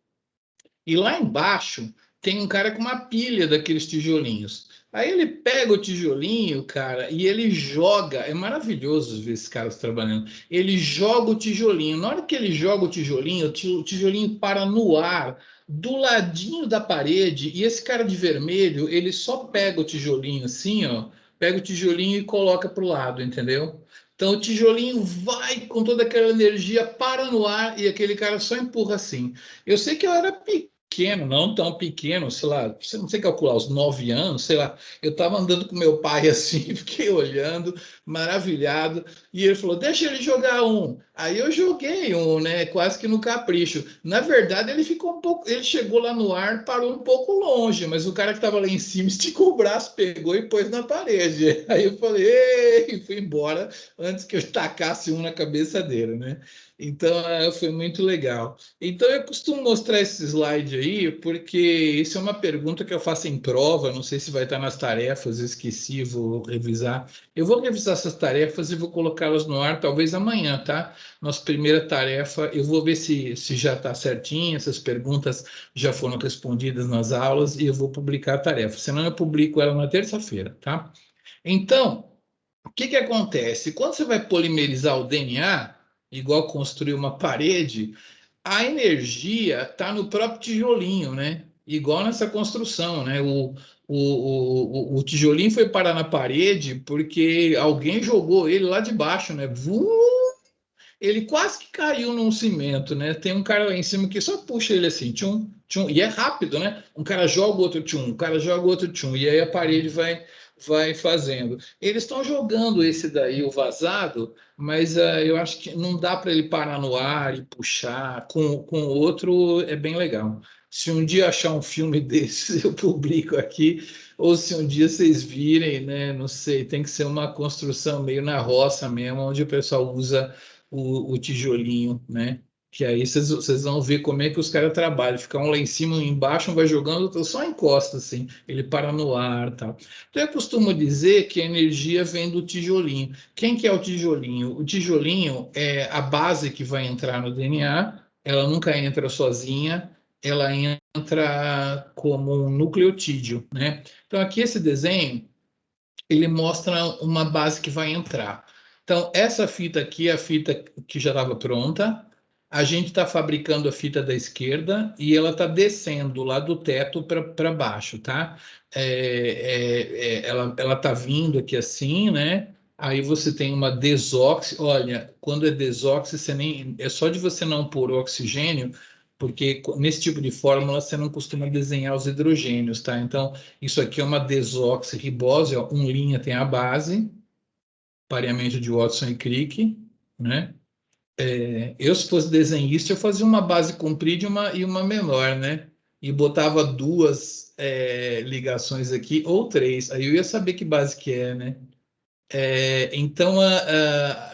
e lá embaixo tem um cara com uma pilha daqueles tijolinhos. Aí ele pega o tijolinho, cara, e ele joga. É maravilhoso ver esses caras trabalhando. Ele joga o tijolinho. Na hora que ele joga o tijolinho para no ar, do ladinho da parede. E esse cara de vermelho, ele só pega o tijolinho assim, ó. Pega o tijolinho e coloca para o lado, entendeu? Então o tijolinho vai com toda aquela energia, para no ar e aquele cara só empurra assim. Eu sei que eu era pequeno, não tão pequeno, sei lá, você não sei calcular, os 9 anos, sei lá. Eu estava andando com meu pai assim, fiquei olhando, maravilhado, e ele falou: Deixa ele jogar um. Aí eu joguei um, né? Quase que no capricho. Na verdade, ele ficou um pouco, ele chegou lá no ar, parou um pouco longe, mas o cara que estava lá em cima esticou o braço, pegou e pôs na parede. Aí eu falei: Ei! E fui embora antes que eu tacasse um na cabeça dele, né? Então, foi muito legal. Então, eu costumo mostrar esse slide aí, porque isso é uma pergunta que eu faço em prova, não sei se vai estar nas tarefas, eu esqueci, vou revisar. Eu vou revisar essas tarefas e vou colocá-las no ar, talvez amanhã, tá? Nossa primeira tarefa, eu vou ver se já está certinho, essas perguntas já foram respondidas nas aulas, e eu vou publicar a tarefa. Senão eu publico ela na terça-feira, tá? Então, o que que acontece? Quando você vai polimerizar o DNA, igual construir uma parede, a energia está no próprio tijolinho, né? Igual nessa construção, né? O tijolinho foi parar na parede porque alguém jogou ele lá de baixo, né? Ele quase que caiu num cimento, né? Tem um cara lá em cima que só puxa ele assim, tchum, tchum, e é rápido, né? Um cara joga o outro tchum, um cara joga o outro tchum, e aí a parede vai fazendo. Eles estão jogando esse daí, o vazado, mas eu acho que não dá para ele parar no ar e puxar. Com o outro é bem legal. Se um dia achar um filme desses, eu publico aqui, ou se um dia vocês virem, né? Não sei, tem que ser uma construção meio na roça mesmo, onde o pessoal usa o tijolinho, né? Que aí vocês vão ver como é que os caras trabalham. Fica um lá em cima, um embaixo, um vai jogando, outro só encosta assim. Ele para no ar, tal. Então eu costumo dizer que a energia vem do tijolinho. Quem que é o tijolinho? O tijolinho é a base que vai entrar no DNA. Ela nunca entra sozinha. Ela entra como um nucleotídeo, né? Então aqui esse desenho ele mostra uma base que vai entrar. Então, essa fita aqui é a fita que já estava pronta. A gente está fabricando a fita da esquerda e ela está descendo lá do teto para baixo, tá? Ela está vindo aqui assim, né? Aí você tem uma desoxi. Olha, quando é desoxi, você nem é só de você não pôr oxigênio, porque nesse tipo de fórmula você não costuma desenhar os hidrogênios, tá? Então, isso aqui é uma desoxirribose, ó, um linha tem a base, pareamento de Watson e Crick, né? Eu, se fosse desenhista, eu fazia uma base comprida e uma menor, né? E botava duas ligações aqui, ou três, aí eu ia saber que base que é, né? Então,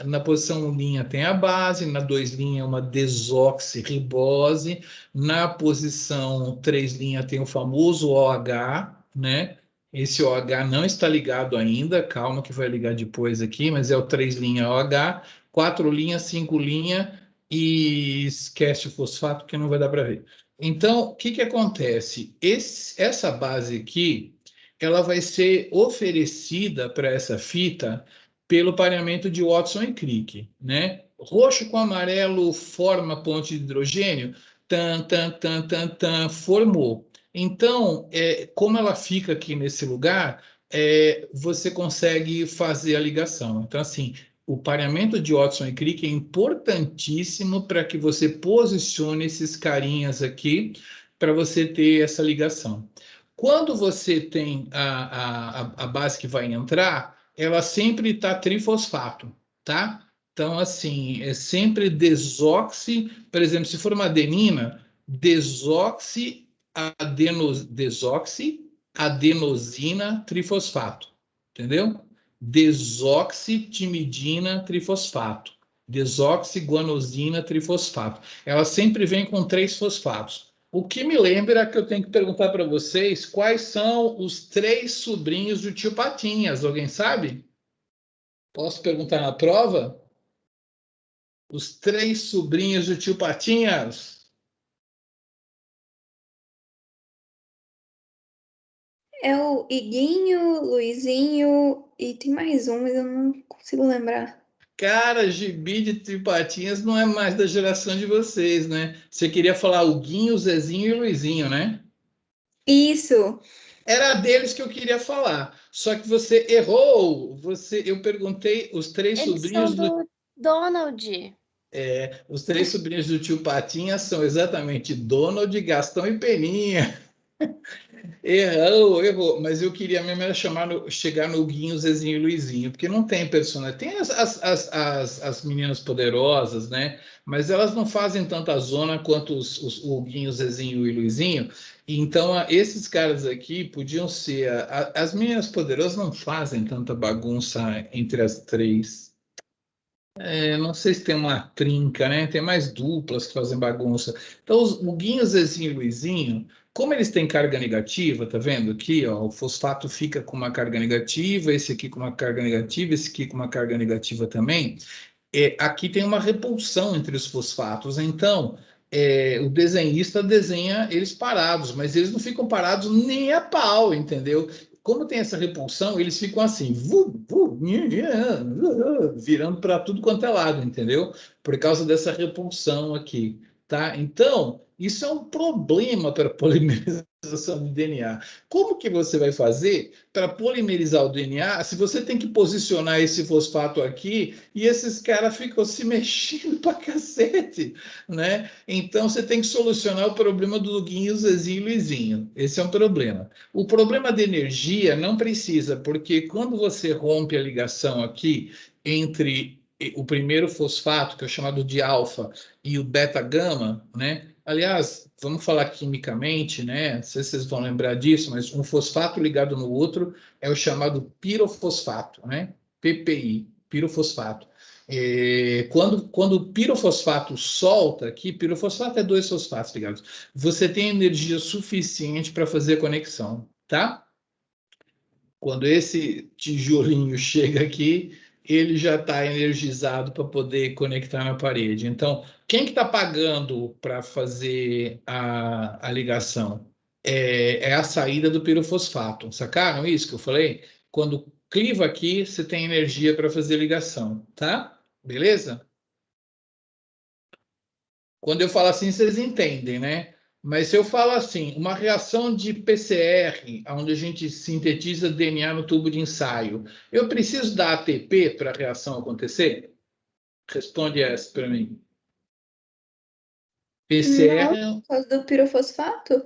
na posição 1' linha tem a base, na 2' linha é uma desoxirribose, na posição 3' linha tem o famoso OH, né? Esse OH não está ligado ainda, calma que vai ligar depois aqui, mas é o 3' linha OH, 4' linha, 5' linha e esquece o fosfato que não vai dar para ver. Então, o que que acontece? Essa base aqui, ela vai ser oferecida para essa fita pelo pareamento de Watson e Crick, né? Roxo com amarelo forma ponte de hidrogênio, tan, tan, tan, tan, tan, formou. Então, como ela fica aqui nesse lugar, você consegue fazer a ligação. Então, assim, o pareamento de Watson e Crick é importantíssimo para que você posicione esses carinhas aqui para você ter essa ligação. Quando você tem a base que vai entrar, ela sempre está trifosfato, tá? Então, assim, é sempre desoxi, por exemplo, se for uma adenina, desoxiadenosina trifosfato, entendeu? Desoxitimidina trifosfato, desoxiguanosina trifosfato. Ela sempre vem com 3 fosfatos. O que me lembra que eu tenho que perguntar para vocês quais são os 3 sobrinhos do tio Patinhas. Alguém sabe? Posso perguntar na prova? Os 3 sobrinhos do tio Patinhas. É o Iguinho, Luizinho e tem mais um, mas eu não consigo lembrar. Cara, gibi de tio Patinhas não é mais da geração de vocês, né? Você queria falar o Guinho, o Zezinho e o Luizinho, né? Isso! Era deles que eu queria falar. Só que você errou. Eu perguntei os 3 Eles sobrinhos são do Donald. Os 3 sobrinhos do tio Patinhas são exatamente Donald, Gastão e Peninha. Errou. Mas eu queria mesmo era chegar no Guinho, Zezinho e Luizinho, porque não tem personagem. Tem as meninas poderosas, né? Mas elas não fazem tanta zona quanto o Guinho, Zezinho e Luizinho. Então, esses caras aqui podiam ser. As meninas poderosas não fazem tanta bagunça entre as 3. Não sei se tem uma trinca, né? Tem mais duplas que fazem bagunça. Então, o Guinho, Zezinho e Luizinho, como eles têm carga negativa, tá vendo aqui, ó, o fosfato fica com uma carga negativa, esse aqui com uma carga negativa, esse aqui com uma carga negativa também. Aqui tem uma repulsão entre os fosfatos. Então, o desenhista desenha eles parados, mas eles não ficam parados nem a pau, entendeu? Como tem essa repulsão, eles ficam assim, virando para tudo quanto é lado, entendeu? Por causa dessa repulsão aqui, tá? Então, isso é um problema para a polimerização de DNA. Como que você vai fazer para polimerizar o DNA se você tem que posicionar esse fosfato aqui e esses caras ficam se mexendo para cacete, né? Então, você tem que solucionar o problema do Guinho, Zezinho e Luizinho. Esse é um problema. O problema de energia não precisa, porque quando você rompe a ligação aqui entre o primeiro fosfato, que é chamado de alfa, e o beta-gama, né? Aliás, vamos falar quimicamente, né? Não sei se vocês vão lembrar disso, mas um fosfato ligado no outro é o chamado pirofosfato, né? PPI, pirofosfato. Quando o pirofosfato solta aqui, pirofosfato é 2 fosfatos ligados, você tem energia suficiente para fazer a conexão, tá? Quando esse tijolinho chega aqui, ele já está energizado para poder conectar na parede. Então, quem que está pagando para fazer a ligação? É a saída do pirofosfato. Sacaram isso que eu falei? Quando cliva aqui, você tem energia para fazer ligação, tá? Beleza? Quando eu falo assim, vocês entendem, né? Mas se eu falo assim, uma reação de PCR, onde a gente sintetiza DNA no tubo de ensaio, eu preciso da ATP para a reação acontecer? Responde essa para mim. Não, PCR, por causa do pirofosfato?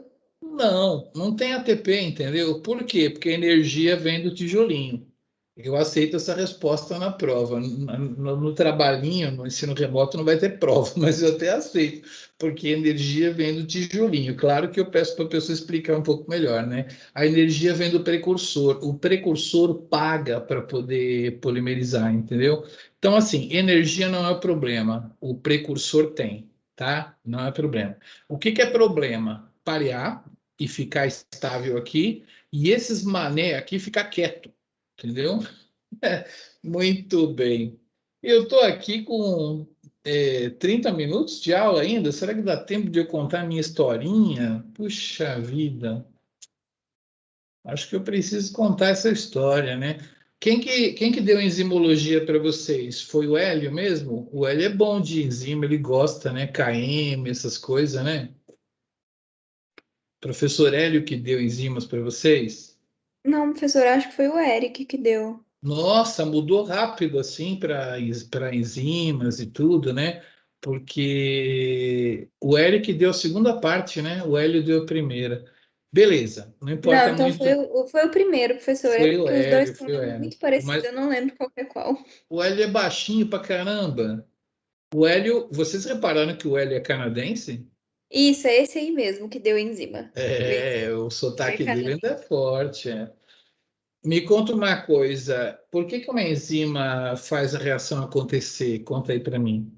não tem ATP, entendeu? Por quê? Porque a energia vem do tijolinho. Eu aceito essa resposta na prova. No trabalhinho, no ensino remoto, não vai ter prova, mas eu até aceito, porque a energia vem do tijolinho. Claro que eu peço para a pessoa explicar um pouco melhor, né? A energia vem do precursor. O precursor paga para poder polimerizar, entendeu? Então, assim, energia não é o problema. O precursor tem, tá? Não é problema. O que é problema? Parear e ficar estável aqui, e esses mané aqui ficar quieto. Entendeu? Muito bem. Eu estou aqui com 30 minutos de aula ainda. Será que dá tempo de eu contar a minha historinha? Puxa vida. Acho que eu preciso contar essa história, né? Quem que deu enzimologia para vocês? Foi o Hélio mesmo? O Hélio é bom de enzima, ele gosta, né? KM, essas coisas, né? Professor Hélio que deu enzimas para vocês? Não, professor, acho que foi o Eric que deu. Nossa, mudou rápido assim para enzimas e tudo, né? Porque o Eric deu a segunda parte, né? O Hélio deu a primeira. Beleza, não Não, importa então muito. foi o primeiro, professor. É Foi o porque os dois Hélio, estão foi o Hélio. muito parecidos, Mas eu não lembro qual é qual. o Hélio é baixinho pra caramba. O Hélio, vocês repararam que o Hélio é canadense? Isso, é esse aí mesmo que deu enzima. O É, enzima o foi sotaque dele ainda é canadense. forte. É. Me conta uma coisa, por que que uma enzima faz a reação acontecer? Conta aí para mim.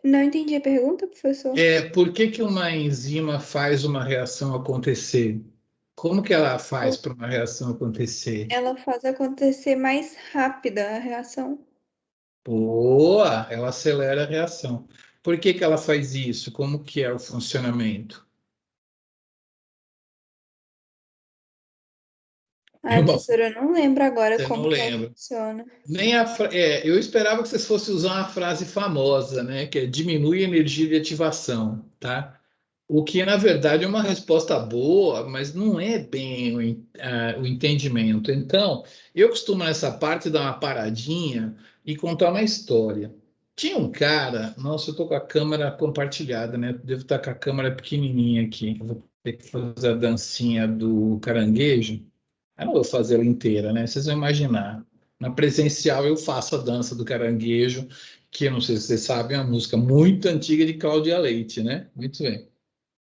Não entendi a pergunta, professor. Por que que uma enzima faz uma reação acontecer? Como que ela faz para uma reação acontecer? Ela faz acontecer mais rápida a reação. Boa, ela acelera a reação. Por que que ela faz isso? Como que é o funcionamento? Ai, professora, eu não lembro agora Você não como que ela lembra. funciona. Nem eu esperava que vocês fossem usar uma frase famosa, né? Que é diminui a energia de ativação, tá? O que, na verdade, é uma resposta boa, mas não é bem o entendimento. Então, eu costumo, nessa parte, dar uma paradinha e contar uma história. Tinha um cara, nossa, eu tô com a câmera compartilhada, né? Devo estar com a câmera pequenininha aqui. Vou ter que fazer a dancinha do caranguejo. Eu não vou fazer ela inteira, né? Vocês vão imaginar. Na presencial, eu faço a dança do caranguejo, que eu não sei se vocês sabem, é uma música muito antiga de Cláudia Leite, né? Muito bem.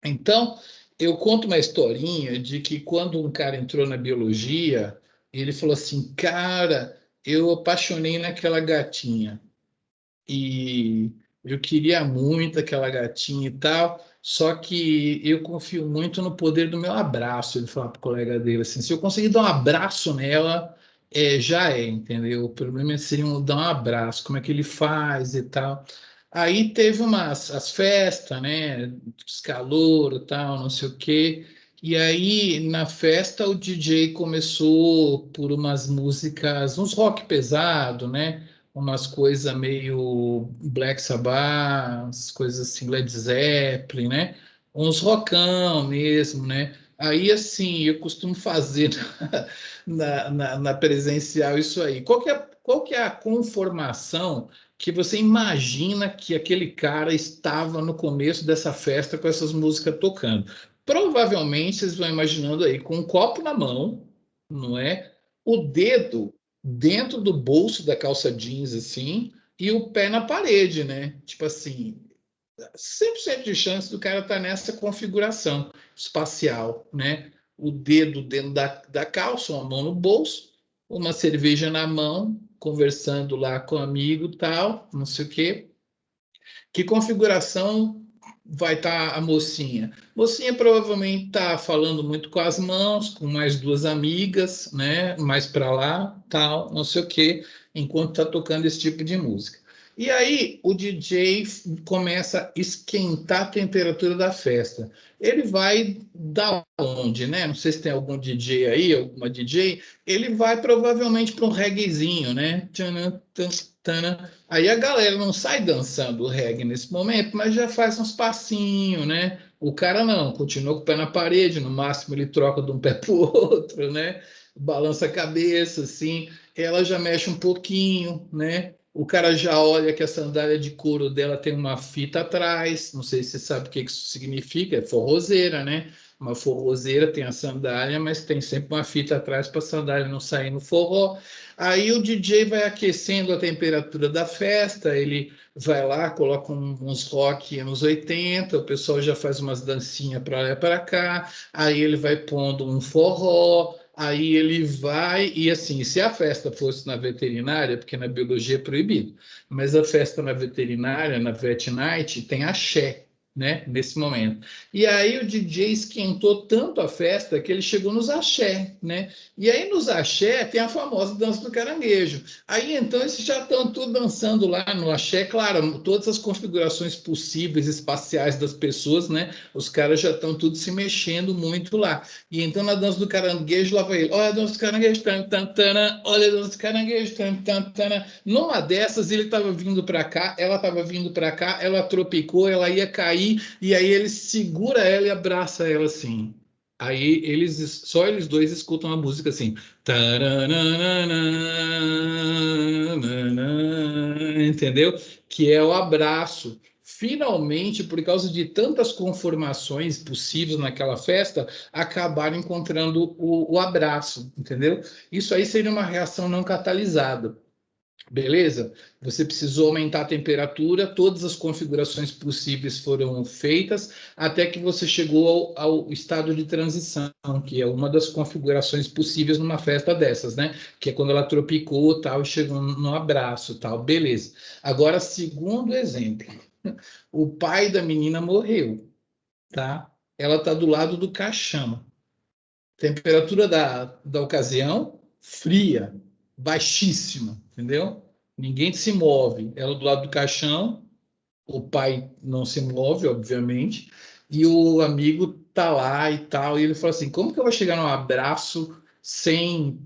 Então, eu conto uma historinha de que quando um cara entrou na biologia, ele falou assim: Cara, eu apaixonei naquela gatinha e eu queria muito aquela gatinha e tal, só que eu confio muito no poder do meu abraço. Ele falou para o colega dele assim: Se eu conseguir dar um abraço nela, já é, entendeu? O problema seria dar um abraço, como é que ele faz e tal. Aí teve as festas, né? Os calor e tal, não sei o quê. E aí, na festa, o DJ começou por umas músicas, uns rock pesado, né? Umas coisas meio Black Sabbath, umas coisas assim, Led Zeppelin, né? Uns rockão mesmo, né? Aí, assim, eu costumo fazer na presencial isso aí. Qual que é a conformação que você imagina que aquele cara estava no começo dessa festa com essas músicas tocando? Provavelmente vocês vão imaginando aí com um copo na mão, não é? O dedo dentro do bolso da calça jeans, assim, e o pé na parede, né? Tipo assim, 100% de chance do cara estar nessa configuração espacial, né? O dedo dentro da calça, uma mão no bolso, uma cerveja na mão, conversando lá com o amigo, tal, não sei o quê. Que configuração vai estar a mocinha? Mocinha provavelmente está falando muito com as mãos, com mais duas amigas, né? Mais para lá, tal, não sei o quê, enquanto está tocando esse tipo de música. E aí o DJ começa a esquentar a temperatura da festa. Ele vai da onde, né? Não sei se tem algum DJ aí, alguma DJ. Ele vai provavelmente para um reguezinho, né? Tchanã, tchanã. Aí a galera não sai dançando o reggae nesse momento, mas já faz uns passinhos, né? O cara não, continua com o pé na parede, no máximo ele troca de um pé para o outro, né? Balança a cabeça, assim. Ela já mexe um pouquinho, né? O cara já olha que a sandália de couro dela tem uma fita atrás. Não sei se você sabe o que isso significa, é forrozeira, né? Uma forrozeira tem a sandália, mas tem sempre uma fita atrás para a sandália não sair no forró. Aí o DJ vai aquecendo a temperatura da festa, ele vai lá, coloca uns rock anos 80, o pessoal já faz umas dancinhas para lá e para cá, aí ele vai pondo um forró, aí ele vai, e assim, se a festa fosse na veterinária, porque na biologia é proibido, mas a festa na veterinária, na Vet Night, tem axé, né, nesse momento. E aí o DJ esquentou tanto a festa que ele chegou nos axé, né? E aí nos axé tem a famosa dança do caranguejo. Aí então eles já estão tudo dançando lá no axé, claro, todas as configurações possíveis espaciais das pessoas, né? Os caras já estão tudo se mexendo muito lá. E então na dança do caranguejo lá vai ele, olha a dança do caranguejo, tan, tan, tan, olha a dança do caranguejo, tan, tan, tan. Numa dessas ele estava vindo para cá, ela estava vindo para cá, ela tropicou, ela ia cair e aí ele segura ela e abraça ela assim. Aí só eles dois escutam a música assim. Tarananana, entendeu? Que é o abraço. Finalmente, por causa de tantas conformações possíveis naquela festa, acabaram encontrando o abraço, entendeu? Isso aí seria uma reação não catalisada. Beleza? Você precisou aumentar a temperatura, todas as configurações possíveis foram feitas, até que você chegou ao estado de transição, que é uma das configurações possíveis numa festa dessas, né? Que é quando ela tropicou, tal, e chegou no abraço, tal. Beleza. Agora, segundo exemplo, o pai da menina morreu, tá? Ela está do lado do caixão. Temperatura da ocasião, fria, baixíssima, entendeu? Ninguém se move. Ela do lado do caixão, o pai não se move, obviamente, e o amigo tá lá e tal. E ele fala assim: como que eu vou chegar num abraço sem,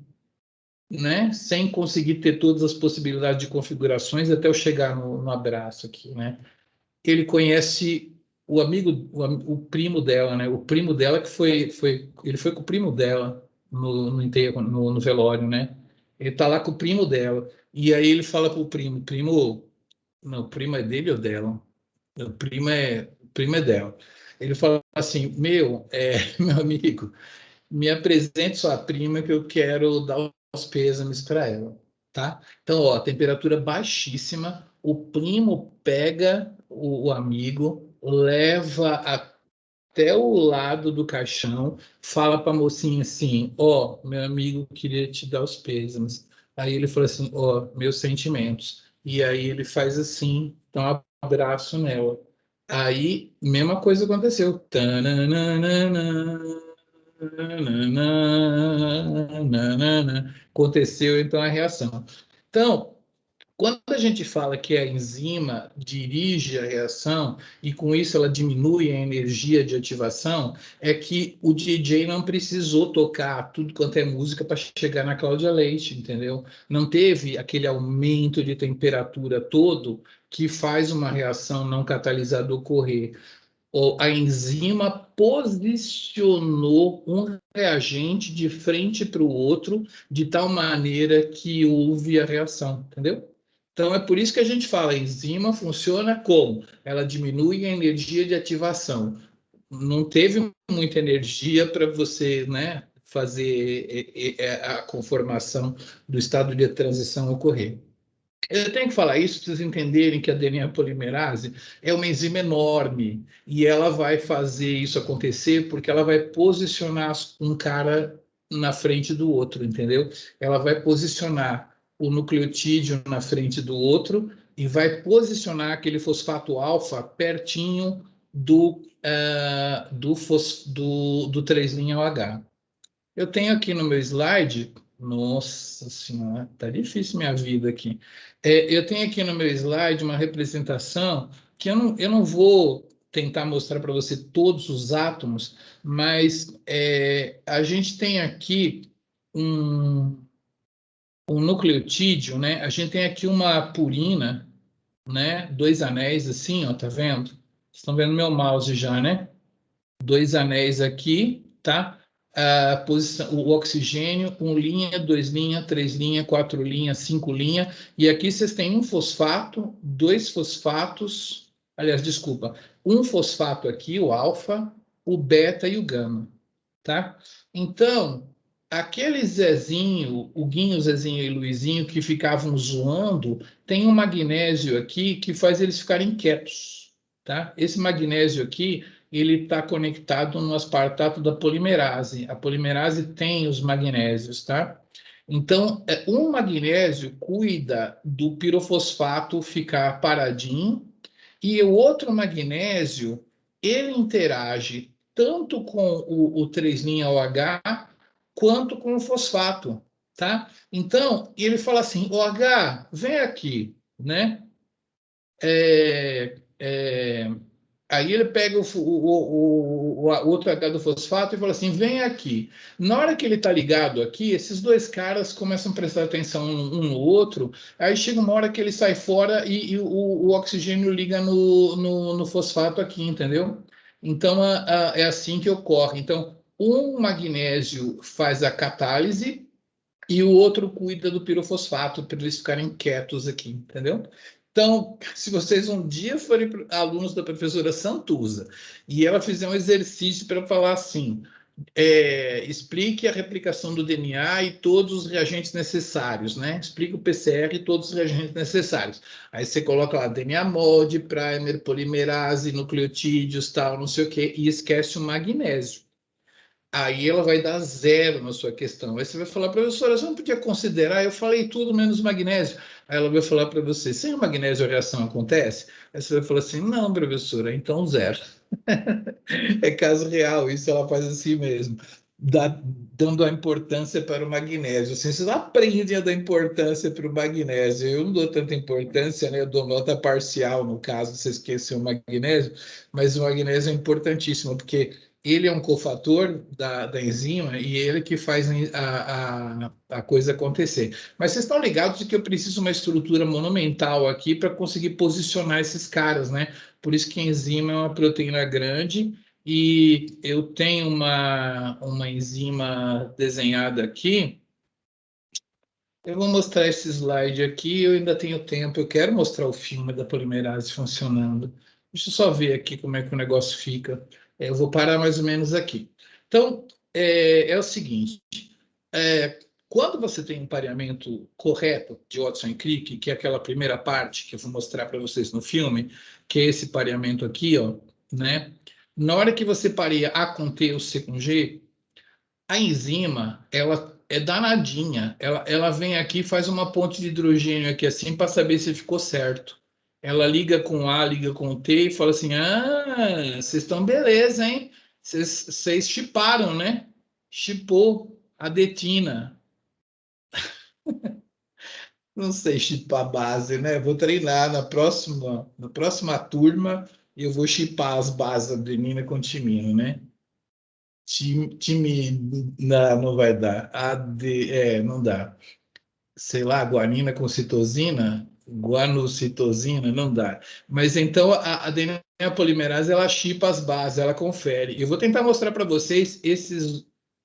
né, sem conseguir ter todas as possibilidades de configurações até eu chegar no abraço aqui, né? Ele conhece o amigo, o primo dela, né? O primo dela que ele foi com o primo dela no enterro, no velório, né? Ele tá lá com o primo dela. E aí ele fala pro primo, não, o primo é dele ou dela? O primo é dela. Ele fala assim, meu amigo, me apresente sua prima que eu quero dar os pêsames para ela, tá? Então, ó, temperatura baixíssima, o primo pega o amigo, leva até o lado do caixão, fala para a mocinha assim, ó, meu amigo queria te dar os pêsames. Aí ele fala assim, ó, meus sentimentos. E aí ele faz assim, dá um abraço nela. Aí, mesma coisa aconteceu. Tananana. Aconteceu então a reação. Então, quando a gente fala que a enzima dirige a reação e com isso ela diminui a energia de ativação, é que o DJ não precisou tocar tudo quanto é música para chegar na Cláudia Leite, entendeu? Não teve aquele aumento de temperatura todo que faz uma reação não catalisada ocorrer. A enzima posicionou um reagente de frente para o outro, de tal maneira que houve a reação, entendeu? Então, é por isso que a gente fala, a enzima funciona como? Ela diminui a energia de ativação. Não teve muita energia para você, né, fazer a conformação do estado de transição ocorrer. Eu tenho que falar isso para vocês entenderem que a DNA polimerase é uma enzima enorme e ela vai fazer isso acontecer porque ela vai posicionar um cara na frente do outro, entendeu? Ela vai posicionar o nucleotídeo na frente do outro e vai posicionar aquele fosfato alfa pertinho do 3'OH. Eu tenho aqui no meu slide, nossa senhora, tá difícil minha vida aqui. Eu tenho aqui no meu slide uma representação que eu não vou tentar mostrar para você todos os átomos, mas a gente tem aqui um, um nucleotídeo, né? A gente tem aqui uma purina, né? Dois anéis assim, ó, tá vendo? Vocês estão vendo meu mouse já, né? Dois anéis aqui, tá? A posição, o oxigênio, 1 linha, 2 linha, 3 linha, 4 linha, 5 linha, e aqui vocês têm um fosfato, dois fosfatos, aliás, desculpa, um fosfato aqui, o alfa, o beta e o gama, tá? Então, aquele Zezinho, o Guinho, Zezinho e Luizinho que ficavam zoando, tem um magnésio aqui que faz eles ficarem quietos, tá? Esse magnésio aqui ele está conectado no aspartato da polimerase. A polimerase tem os magnésios, tá? Então, um magnésio cuida do pirofosfato ficar paradinho e o outro magnésio, ele interage tanto com o 3'OH quanto com o fosfato, tá? Então, ele fala assim, OH, vem aqui, né? Aí ele pega o outro H do fosfato e fala assim: vem aqui. Na hora que ele está ligado aqui, esses dois caras começam a prestar atenção um no outro. Aí chega uma hora que ele sai fora e o oxigênio liga no fosfato aqui, entendeu? Então é assim que ocorre. Então, um magnésio faz a catálise e o outro cuida do pirofosfato para eles ficarem quietos aqui, entendeu? Então, se vocês um dia forem alunos da professora Santuza e ela fizer um exercício para falar assim, explique a replicação do DNA e todos os reagentes necessários, né? Explique o PCR e todos os reagentes necessários. Aí você coloca lá DNA molde, primer, polimerase, nucleotídeos, tal, não sei o quê, e esquece o magnésio. Aí ela vai dar 0 na sua questão. Aí você vai falar, professora, você não podia considerar? Eu falei tudo menos magnésio. Aí ela vai falar para você, sem o magnésio a reação acontece? Aí você vai falar assim, não, professora, então 0. É caso real, isso ela faz assim mesmo, dando a importância para o magnésio. Assim, vocês aprendem a dar importância para o magnésio. Eu não dou tanta importância, né? Eu dou nota parcial, no caso, se você esquecer o magnésio, mas o magnésio é importantíssimo, porque ele é um cofator da enzima e ele que faz a coisa acontecer. Mas vocês estão ligados de que eu preciso de uma estrutura monumental aqui para conseguir posicionar esses caras, né? Por isso que a enzima é uma proteína grande e eu tenho uma enzima desenhada aqui. Eu vou mostrar esse slide aqui, eu ainda tenho tempo, eu quero mostrar o filme da polimerase funcionando. Deixa eu só ver aqui como é que o negócio fica. Eu vou parar mais ou menos aqui. Então, é o seguinte, quando você tem um pareamento correto de Watson e Crick, que é aquela primeira parte que eu vou mostrar para vocês no filme, que é esse pareamento aqui, ó, né? Na hora que você pareia A com T ou C com G, a enzima, ela é danadinha. Ela vem aqui e faz uma ponte de hidrogênio aqui assim para saber se ficou certo. Ela liga com A, liga com T e fala assim: ah, vocês estão beleza, hein? Vocês chiparam, né? Chipou a detina. Não sei chipar base, né? Vou treinar na próxima turma e eu vou chipar as bases adenina com timina, né? Time, não vai dar. Não dá. Sei lá, guanina com citosina, guanocitosina, não dá. Mas então a adenina polimerase ela chipa as bases, ela confere. Eu vou tentar mostrar para vocês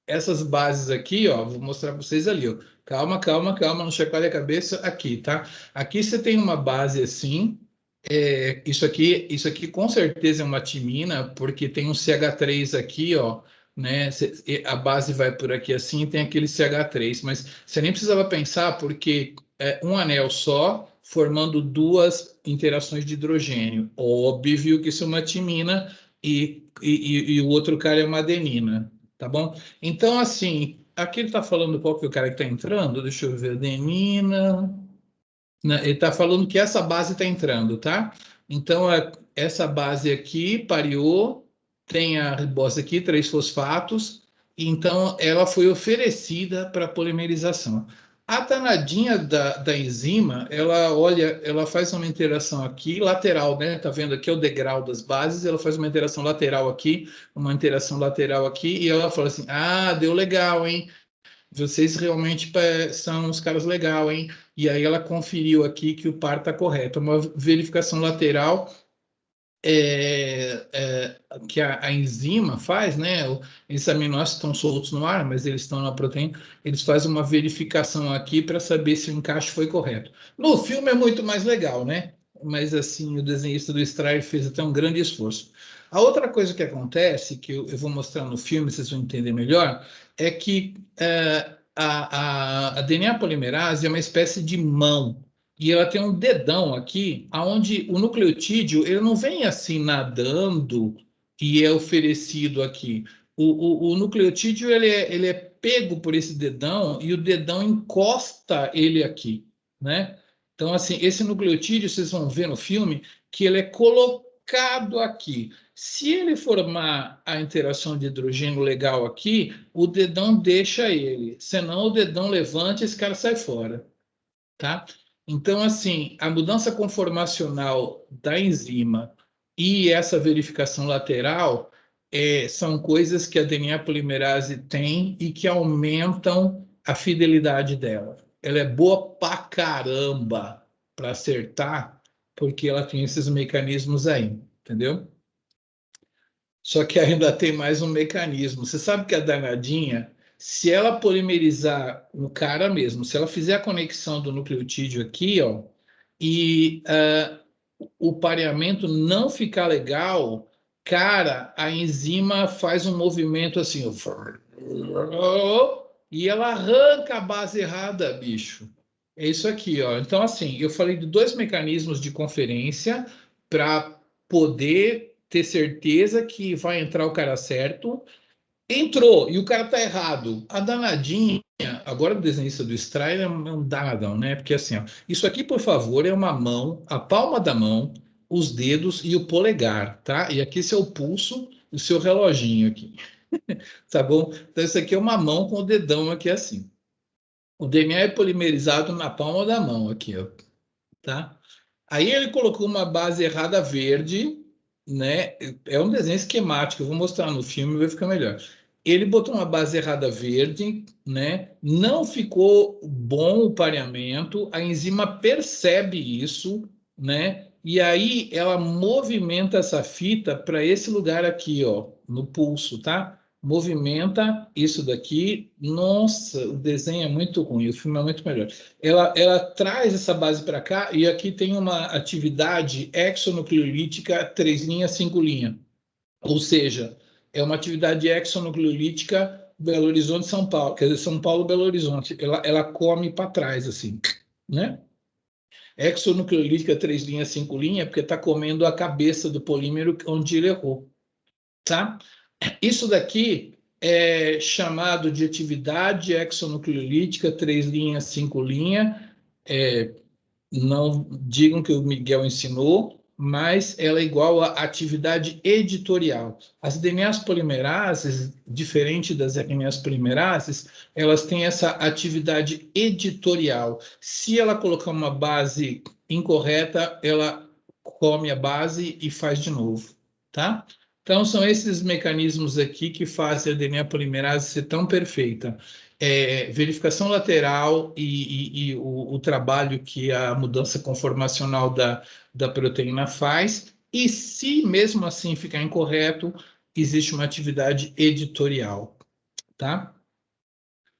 essas bases aqui, ó. Vou mostrar para vocês ali, ó. Calma, calma, calma, não chacoalhe a cabeça aqui, tá? Aqui você tem uma base assim. Isso aqui com certeza é uma timina, porque tem um CH3 aqui, ó, né? A base vai por aqui assim, tem aquele CH3, mas você nem precisava pensar, porque é um anel só formando duas interações de hidrogênio. Óbvio que isso é uma timina e o outro cara é uma adenina, tá bom? Então, assim, aqui ele está falando qual que é o cara que está entrando, deixa eu ver, adenina. Né, ele está falando que essa base está entrando, tá? Então, essa base aqui pareou, tem a ribose aqui, 3 fosfatos, então ela foi oferecida para polimerização. A danadinha da enzima, ela olha, ela faz uma interação aqui, lateral, né? Tá vendo aqui é o degrau das bases, ela faz uma interação lateral aqui, uma interação lateral aqui, e ela fala assim: ah, deu legal, hein? Vocês realmente são uns caras legais, hein? E aí ela conferiu aqui que o par está correto. Uma verificação lateral que a enzima faz, né? Esses aminoácidos estão soltos no ar, mas eles estão na proteína. Eles fazem uma verificação aqui para saber se o encaixe foi correto. No filme é muito mais legal, né? Mas assim, o desenhista do Strayer fez até um grande esforço. A outra coisa que acontece, que eu vou mostrar no filme, vocês vão entender melhor, é que a DNA polimerase é uma espécie de mão e ela tem um dedão aqui, aonde o nucleotídeo ele não vem assim nadando e é oferecido aqui. O nucleotídeo ele é pego por esse dedão e o dedão encosta ele aqui, né? Então, assim, esse nucleotídeo, vocês vão ver no filme, que ele é colocado aqui. Se ele formar a interação de hidrogênio legal aqui, o dedão deixa ele. Senão, o dedão levanta e esse cara sai fora, tá? Então, assim, a mudança conformacional da enzima e essa verificação lateral são coisas que a DNA polimerase tem e que aumentam a fidelidade dela. Ela é boa pra caramba para acertar, porque ela tem esses mecanismos aí, entendeu? Só que ainda tem mais um mecanismo. Você sabe que a danadinha, se ela polimerizar o cara mesmo, se ela fizer a conexão do nucleotídeo aqui, ó, e o pareamento não ficar legal, cara, a enzima faz um movimento assim, ó, e ela arranca a base errada, bicho. É isso aqui, ó. Então, assim, eu falei de dois mecanismos de conferência para poder ter certeza que vai entrar o cara certo. Entrou e o cara tá errado. A danadinha, agora o desenhista do Stray é um danadão, né? Porque assim, ó, isso aqui, por favor, é uma mão, a palma da mão, os dedos e o polegar, tá? E aqui seu pulso, o seu reloginho aqui, tá bom? Então isso aqui é uma mão com o dedão aqui assim. O DNA é polimerizado na palma da mão aqui, ó, tá? Aí ele colocou uma base errada verde, né? É um desenho esquemático, eu vou mostrar no filme, vai ficar melhor. Ele botou uma base errada verde, né? Não ficou bom o pareamento, a enzima percebe isso, né? E aí ela movimenta essa fita para esse lugar aqui, ó, no pulso, tá? Movimenta isso daqui. Nossa, o desenho é muito ruim, o filme é muito melhor. Ela traz essa base para cá e aqui tem uma atividade exonucleolítica 3 linha, 5 linha. Ou seja, é uma atividade exonucleolítica Belo Horizonte, São Paulo. Quer dizer, São Paulo, Belo Horizonte. Ela come para trás, assim, né? Exonucleolítica 3 linha, 5 linha, porque está comendo a cabeça do polímero onde ele errou, tá? Isso daqui é chamado de atividade exonucleolítica 3 linha, 5 linha. Não digam que o Miguel ensinou, mas ela é igual à atividade editorial. As DNAs polimerases, diferente das RNAs polimerases, elas têm essa atividade editorial. Se ela colocar uma base incorreta, ela come a base e faz de novo, tá? Então, são esses mecanismos aqui que fazem a DNA polimerase ser tão perfeita. Verificação lateral e o trabalho que a mudança conformacional da proteína faz, e se mesmo assim ficar incorreto, existe uma atividade editorial, tá?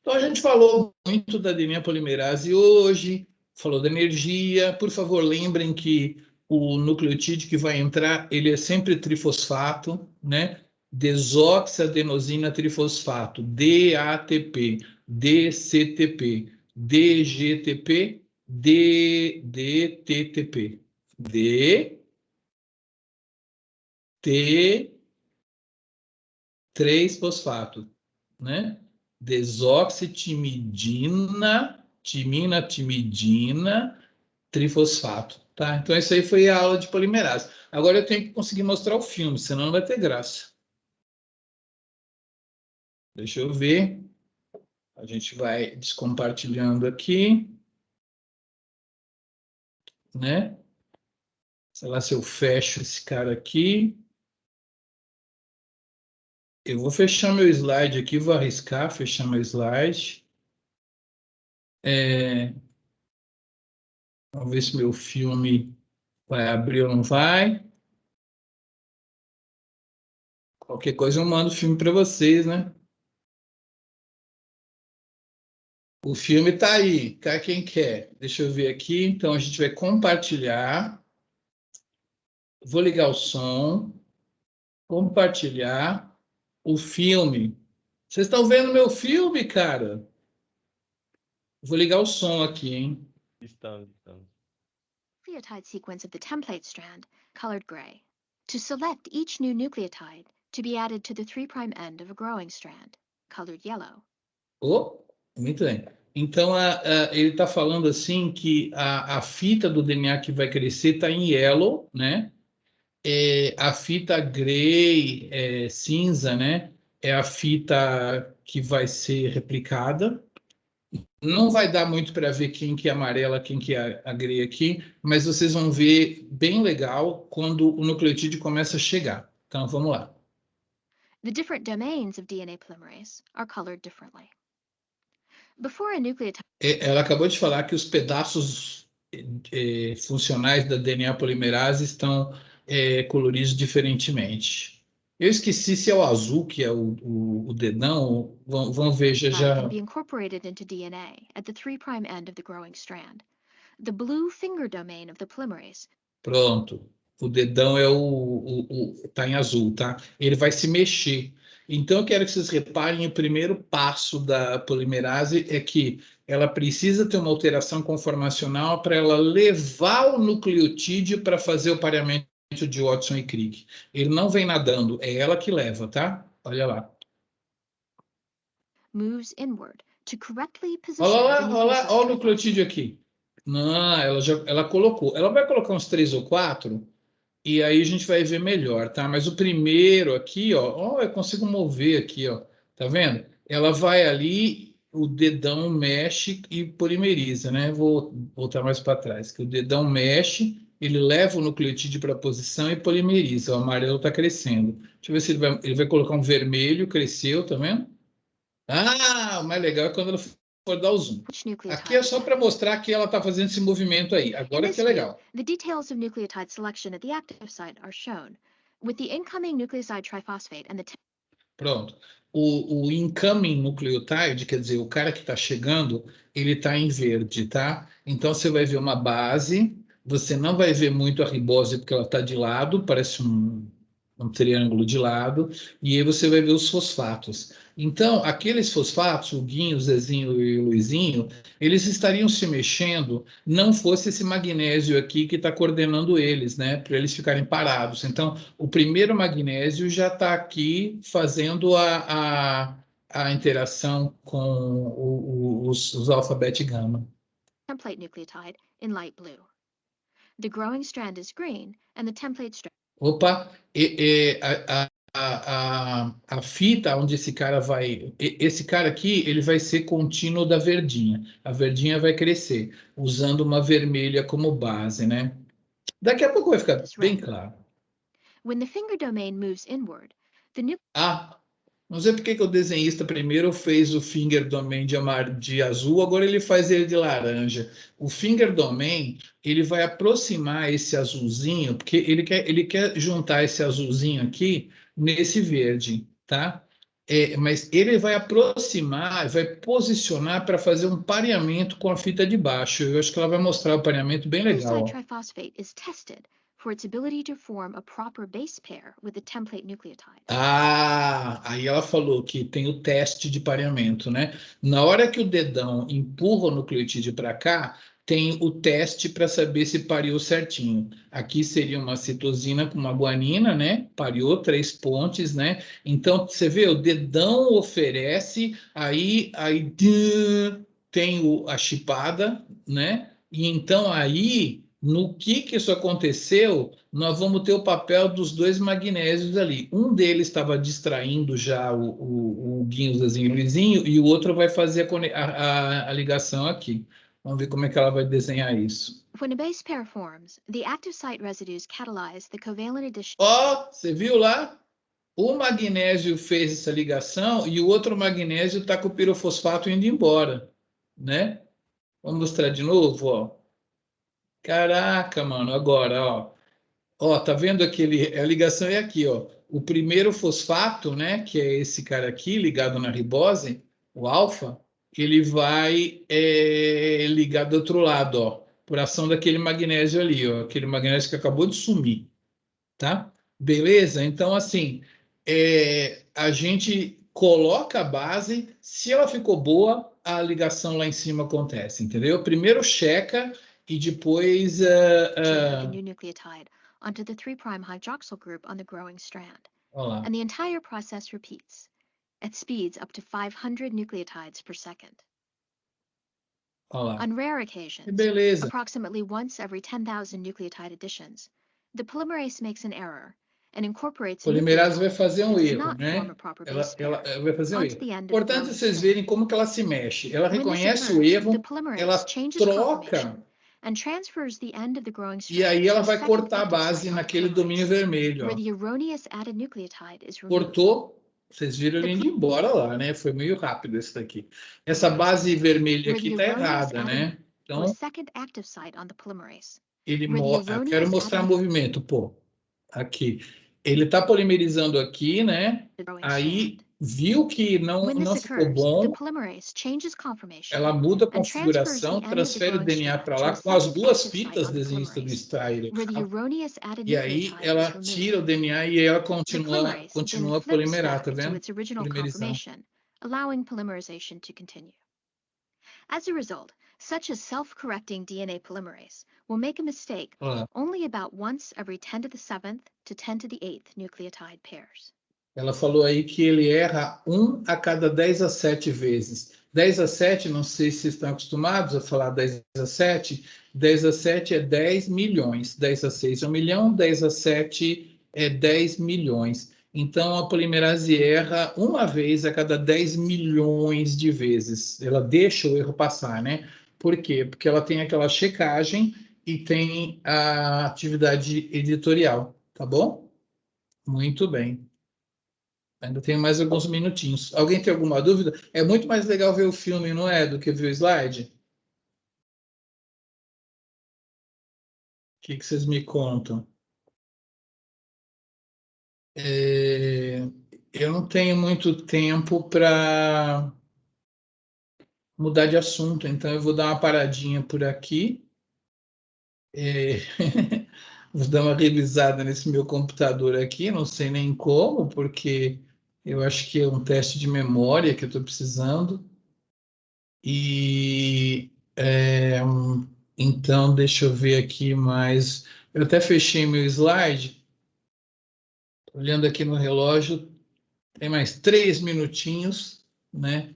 Então a gente falou muito da DNA polimerase hoje, falou da energia. Por favor, lembrem que o nucleotídeo que vai entrar, ele é sempre trifosfato, né? Desoxiadenosina trifosfato, DATP, DCTP, DGTP, DTTP, DT3-fosfato, né? Desoxitimidina, timidina, trifosfato, tá? Então, isso aí foi a aula de polimerase. Agora eu tenho que conseguir mostrar o filme, senão não vai ter graça. Deixa eu ver. A gente vai descompartilhando aqui, né? Sei lá se eu fecho esse cara aqui. Eu vou fechar meu slide aqui, vou arriscar fechar meu slide. Vamos ver se meu filme vai abrir ou não vai. Qualquer coisa eu mando o filme para vocês, né? O filme está aí, cai quem quer. Deixa eu ver aqui. Então, a gente vai compartilhar. Vou ligar o som. Compartilhar o filme. Vocês estão vendo meu filme, cara? Vou ligar o som aqui, hein? Estamos. Nucleotide sequence of the template strand, colored gray, to select each new nucleotide to be added to the 3' end of a growing strand, colored yellow. Oh, muito bem. Então, ele está falando assim que a fita do DNA que vai crescer está em yellow, né? A fita grey, cinza, né? É a fita que vai ser replicada. Não vai dar muito para ver quem que é amarela, quem que é a grey aqui, mas vocês vão ver bem legal quando o nucleotídeo começa a chegar. Então, vamos lá. The different domains of DNA polymerase are colored differently. Before a nucleotide Ela acabou de falar que os pedaços funcionais da DNA polimerase estão coloridos diferentemente. Eu esqueci se é o azul que é o dedão. Vamos ver já Can já. be incorporated into DNA at the 3' end of the growing strand. The blue finger domain of the polymerase Pronto. O dedão é tá em azul, tá? Ele vai se mexer. Então, eu quero que vocês reparem, o primeiro passo da polimerase é que ela precisa ter uma alteração conformacional para ela levar o nucleotídeo para fazer o pareamento de Watson e Crick. Ele não vem nadando, é ela que leva, tá? Olha lá. moves inward to correctly position Olha lá, the olha lá, nucleoside olha o trifosfatase. nucleotídeo aqui. Não, ela colocou. Ela vai colocar uns 3 ou 4 e aí a gente vai ver melhor, tá? Mas o primeiro aqui, ó, eu consigo mover aqui, ó. Tá vendo? Ela vai ali, o dedão mexe e polimeriza, né? Vou voltar mais para trás, que o dedão mexe, ele leva o nucleotídeo para a posição e polimeriza. O amarelo está crescendo. Deixa eu ver se ele vai colocar um vermelho, cresceu, tá vendo? Ah, o mais legal é quando ela for dar o zoom. Which nucleotide? Aqui é só para mostrar que ela está fazendo esse movimento aí. In Agora this que é view, legal. the details of nucleotide selection at the active site are shown, with the incoming nucleoside triphosphate and the Pronto. O incoming nucleotide, quer dizer, o cara que está chegando, ele está em verde, tá? Então você vai ver uma base, você não vai ver muito a ribose porque ela está de lado, parece um triângulo de lado, e aí você vai ver os fosfatos. Então, aqueles fosfatos, o Guinho, o Zezinho e o Luizinho, eles estariam se mexendo, não fosse esse magnésio aqui que está coordenando eles, né? Para eles ficarem parados. Então, o primeiro magnésio já está aqui fazendo a interação com os alfa-beta e gama. template nucleotide in light blue. The growing strand is green, and the template strand Opa, a fita onde esse cara vai... Esse cara aqui, ele vai ser contínuo da verdinha. A verdinha vai crescer, usando uma vermelha como base, né? Daqui a pouco vai ficar bem claro. When the finger domain moves inward, the nucleoside Ah, não sei por que o desenhista primeiro fez o finger domain de azul, agora ele faz ele de laranja. O finger domain, ele vai aproximar esse azulzinho, porque ele quer juntar esse azulzinho aqui nesse verde, tá? Mas ele vai aproximar, vai posicionar para fazer um pareamento com a fita de baixo. Eu acho que ela vai mostrar o pareamento bem legal. Ó. triphosphate is tested for its ability to form a proper base pair with the template nucleotide. Ah, aí ela falou que tem o teste de pareamento, né? Na hora que o dedão empurra o nucleotídeo para cá, tem o teste para saber se pareou certinho. Aqui seria uma citosina com uma guanina, né? Pareou 3 pontes, né? Então, você vê, o dedão oferece, aí tem a chipada, né? E então aí, no que isso aconteceu, nós vamos ter o papel dos 2 magnésios ali. Um deles estava distraindo já o Guinho, Zezinho e Luizinho, e o outro vai fazer a ligação aqui. Vamos ver como é que ela vai desenhar isso. When a base pair forms, the active site residues catalyze the covalent addition. Ó, você viu lá? O magnésio fez essa ligação e o outro magnésio está com o pirofosfato indo embora, né? Vamos mostrar de novo, ó. Caraca, mano, agora, ó. Ó, tá vendo aquele... A ligação é aqui, ó. O primeiro fosfato, né, que é esse cara aqui, ligado na ribose, o alfa, ele vai ligar do outro lado, ó, por ação daquele magnésio ali, ó, aquele magnésio que acabou de sumir, tá? Beleza? Então, assim, a gente coloca a base, se ela ficou boa, a ligação lá em cima acontece, entendeu? Primeiro checa e depois... A new nucleotide onto the 3' hydroxyl group on the growing strand. Olha lá. And the entire process repeats at speeds up to 500 nucleotides per second. Olha lá. On rare occasions, Beleza. approximately once every 10,000 nucleotide additions, the polymerase makes an error and incorporates a Polimerase vai nucleotide fazer um that does erro, not né? form a proper Ela base pair vai fazer um onto erro. the end of the Importante growing vocês strand. verem como que ela se mexe. Ela When this reconhece o occurs, erro, the polymerase ela changes conformation troca and transfers the end of the growing e strand aí to ela the vai second cortar a active base site on the naquele domínio polymerase, vermelho. where Ó. the erroneous added nucleotide is removed. Cortou, vocês viram ele indo embora lá, né? Foi meio rápido esse daqui. Essa base vermelha Where aqui the está erroneous errada, added né? to a Então, second active site on the polymerase. eu Where the quero erroneous mostrar added movimento, pô. Aqui. ele está polimerizando aqui, né? the growing Aí strand. viu que não When this ficou occurs, the bom, polymerase changes conformation ela muda a and transfers configuração, the end of the transfere o growing DNA strand para to a lá com as second duas active site fitas on the desenhistas do polymerase, Styler. where the erroneous added E aí nucleotide ela was tira o removed. DNA e ela The continua polymerase then a flips polimerar, tá back to vendo? its original Polimerizar. conformation, allowing polymerization to continue. As a result, such a self-correcting DNA polymerase will make a mistake Olha lá. only about once every 10 to the 7th to 10 to the 8th nucleotide pairs. Ela falou aí que ele erra 1 a cada 10 a 7 vezes. 10 a 7, não sei se vocês estão acostumados a falar 10 a 7. 10 a 7 é 10 milhões. 10 a 6 é 1 milhão. 10 a 7 é 10 milhões. Então, a polimerase erra uma vez a cada 10 milhões de vezes. Ela deixa o erro passar, né? Por quê? Porque ela tem aquela checagem e tem a atividade editorial, tá bom? Muito bem. Ainda tenho mais alguns minutinhos. Alguém tem alguma dúvida? É muito mais legal ver o filme, não é? Do que ver o slide? O que vocês me contam? Eu não tenho muito tempo para mudar de assunto, então eu vou dar uma paradinha por aqui. Vou dar uma revisada nesse meu computador aqui, não sei nem como, porque eu acho que é um teste de memória que eu estou precisando. Então, deixa eu ver aqui mais. Eu até fechei meu slide. Olhando aqui no relógio, tem mais 3 minutinhos, né?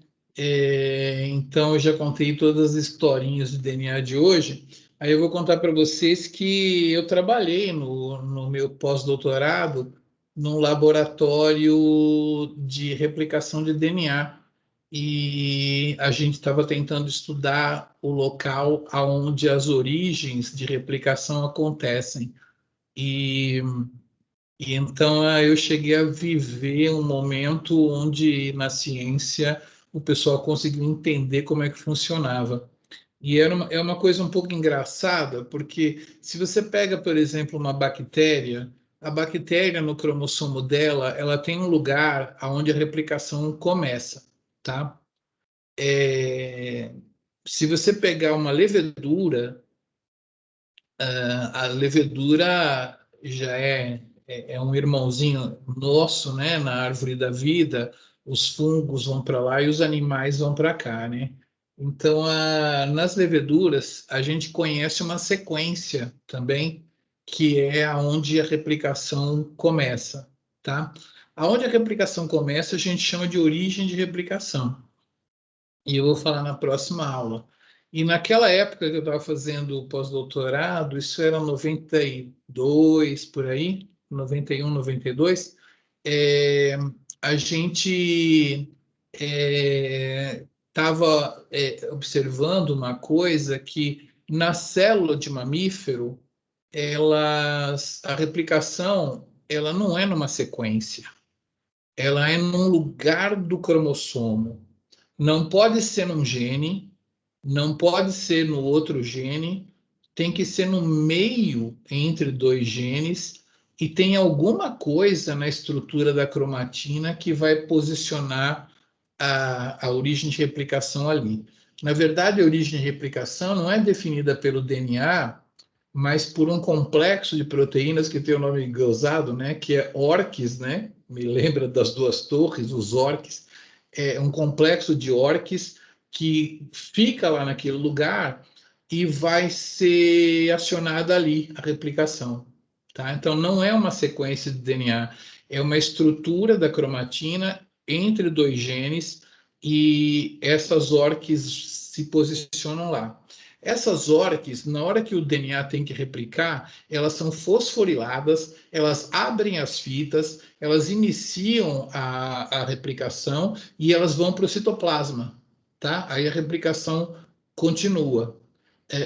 Então, eu já contei todas as historinhas de DNA de hoje. Aí eu vou contar para vocês que eu trabalhei no meu pós-doutorado num laboratório de replicação de DNA. E a gente estava tentando estudar o local aonde as origens de replicação acontecem. E então eu cheguei a viver um momento onde na ciência o pessoal conseguiu entender como é que funcionava. E é uma coisa um pouco engraçada, porque se você pega, por exemplo, uma bactéria, a bactéria no cromossomo dela, ela tem um lugar onde a replicação começa, tá? Se você pegar uma levedura, a levedura já é um irmãozinho nosso, né, na árvore da vida. Os fungos vão para lá e os animais vão para cá, né? Então, nas leveduras, a gente conhece uma sequência também, que é aonde a replicação começa, tá? Aonde a replicação começa, a gente chama de origem de replicação. E eu vou falar na próxima aula. E naquela época que eu estava fazendo o pós-doutorado, isso era 92, por aí, 91, 92, a gente estava observando uma coisa que na célula de mamífero, a replicação ela não é numa sequência, ela é num lugar do cromossomo. Não pode ser num gene, não pode ser no outro gene, tem que ser no meio entre dois genes e tem alguma coisa na estrutura da cromatina que vai posicionar a origem de replicação ali. Na verdade, a origem de replicação não é definida pelo DNA, mas por um complexo de proteínas que tem o nome gozado, né, que é ORCs, né? Me lembra das duas torres, os ORCs. É um complexo de ORCs que fica lá naquele lugar e vai ser acionada ali a replicação, tá? Então, não é uma sequência de DNA, é uma estrutura da cromatina entre dois genes e essas ORCs se posicionam lá. Essas ORCs, na hora que o DNA tem que replicar, elas são fosforiladas, elas abrem as fitas, elas iniciam a replicação e elas vão para o citoplasma, tá? Aí a replicação continua.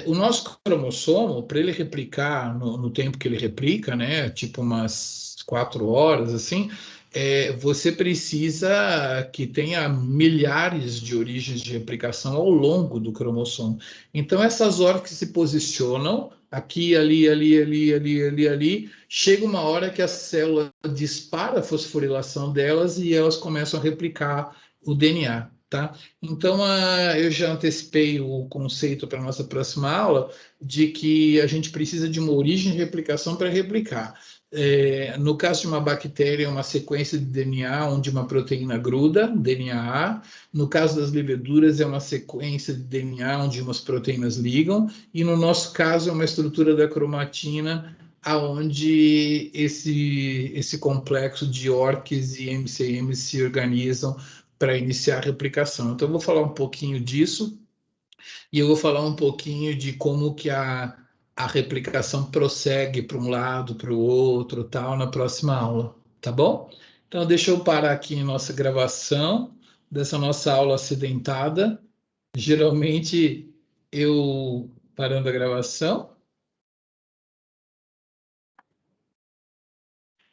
O nosso cromossomo, para ele replicar no tempo que ele replica, né, tipo umas 4 horas, assim, você precisa que tenha milhares de origens de replicação ao longo do cromossomo. Então, essas ORCs se posicionam aqui, ali, ali, ali, ali, ali, ali. Chega uma hora que a célula dispara a fosforilação delas e elas começam a replicar o DNA, tá? Então, eu já antecipei o conceito para a nossa próxima aula de que a gente precisa de uma origem de replicação para replicar. No caso de uma bactéria, é uma sequência de DNA onde uma proteína gruda, DNA. No caso das leveduras, é uma sequência de DNA onde umas proteínas ligam. E no nosso caso, é uma estrutura da cromatina aonde esse complexo de ORCs e MCMs se organizam para iniciar a replicação. Então, eu vou falar um pouquinho disso e eu vou falar um pouquinho de como que a replicação prossegue para um lado, para o outro, tal, na próxima aula, tá bom? Então, deixa eu parar aqui em nossa gravação dessa nossa aula acidentada. Geralmente, eu parando a gravação,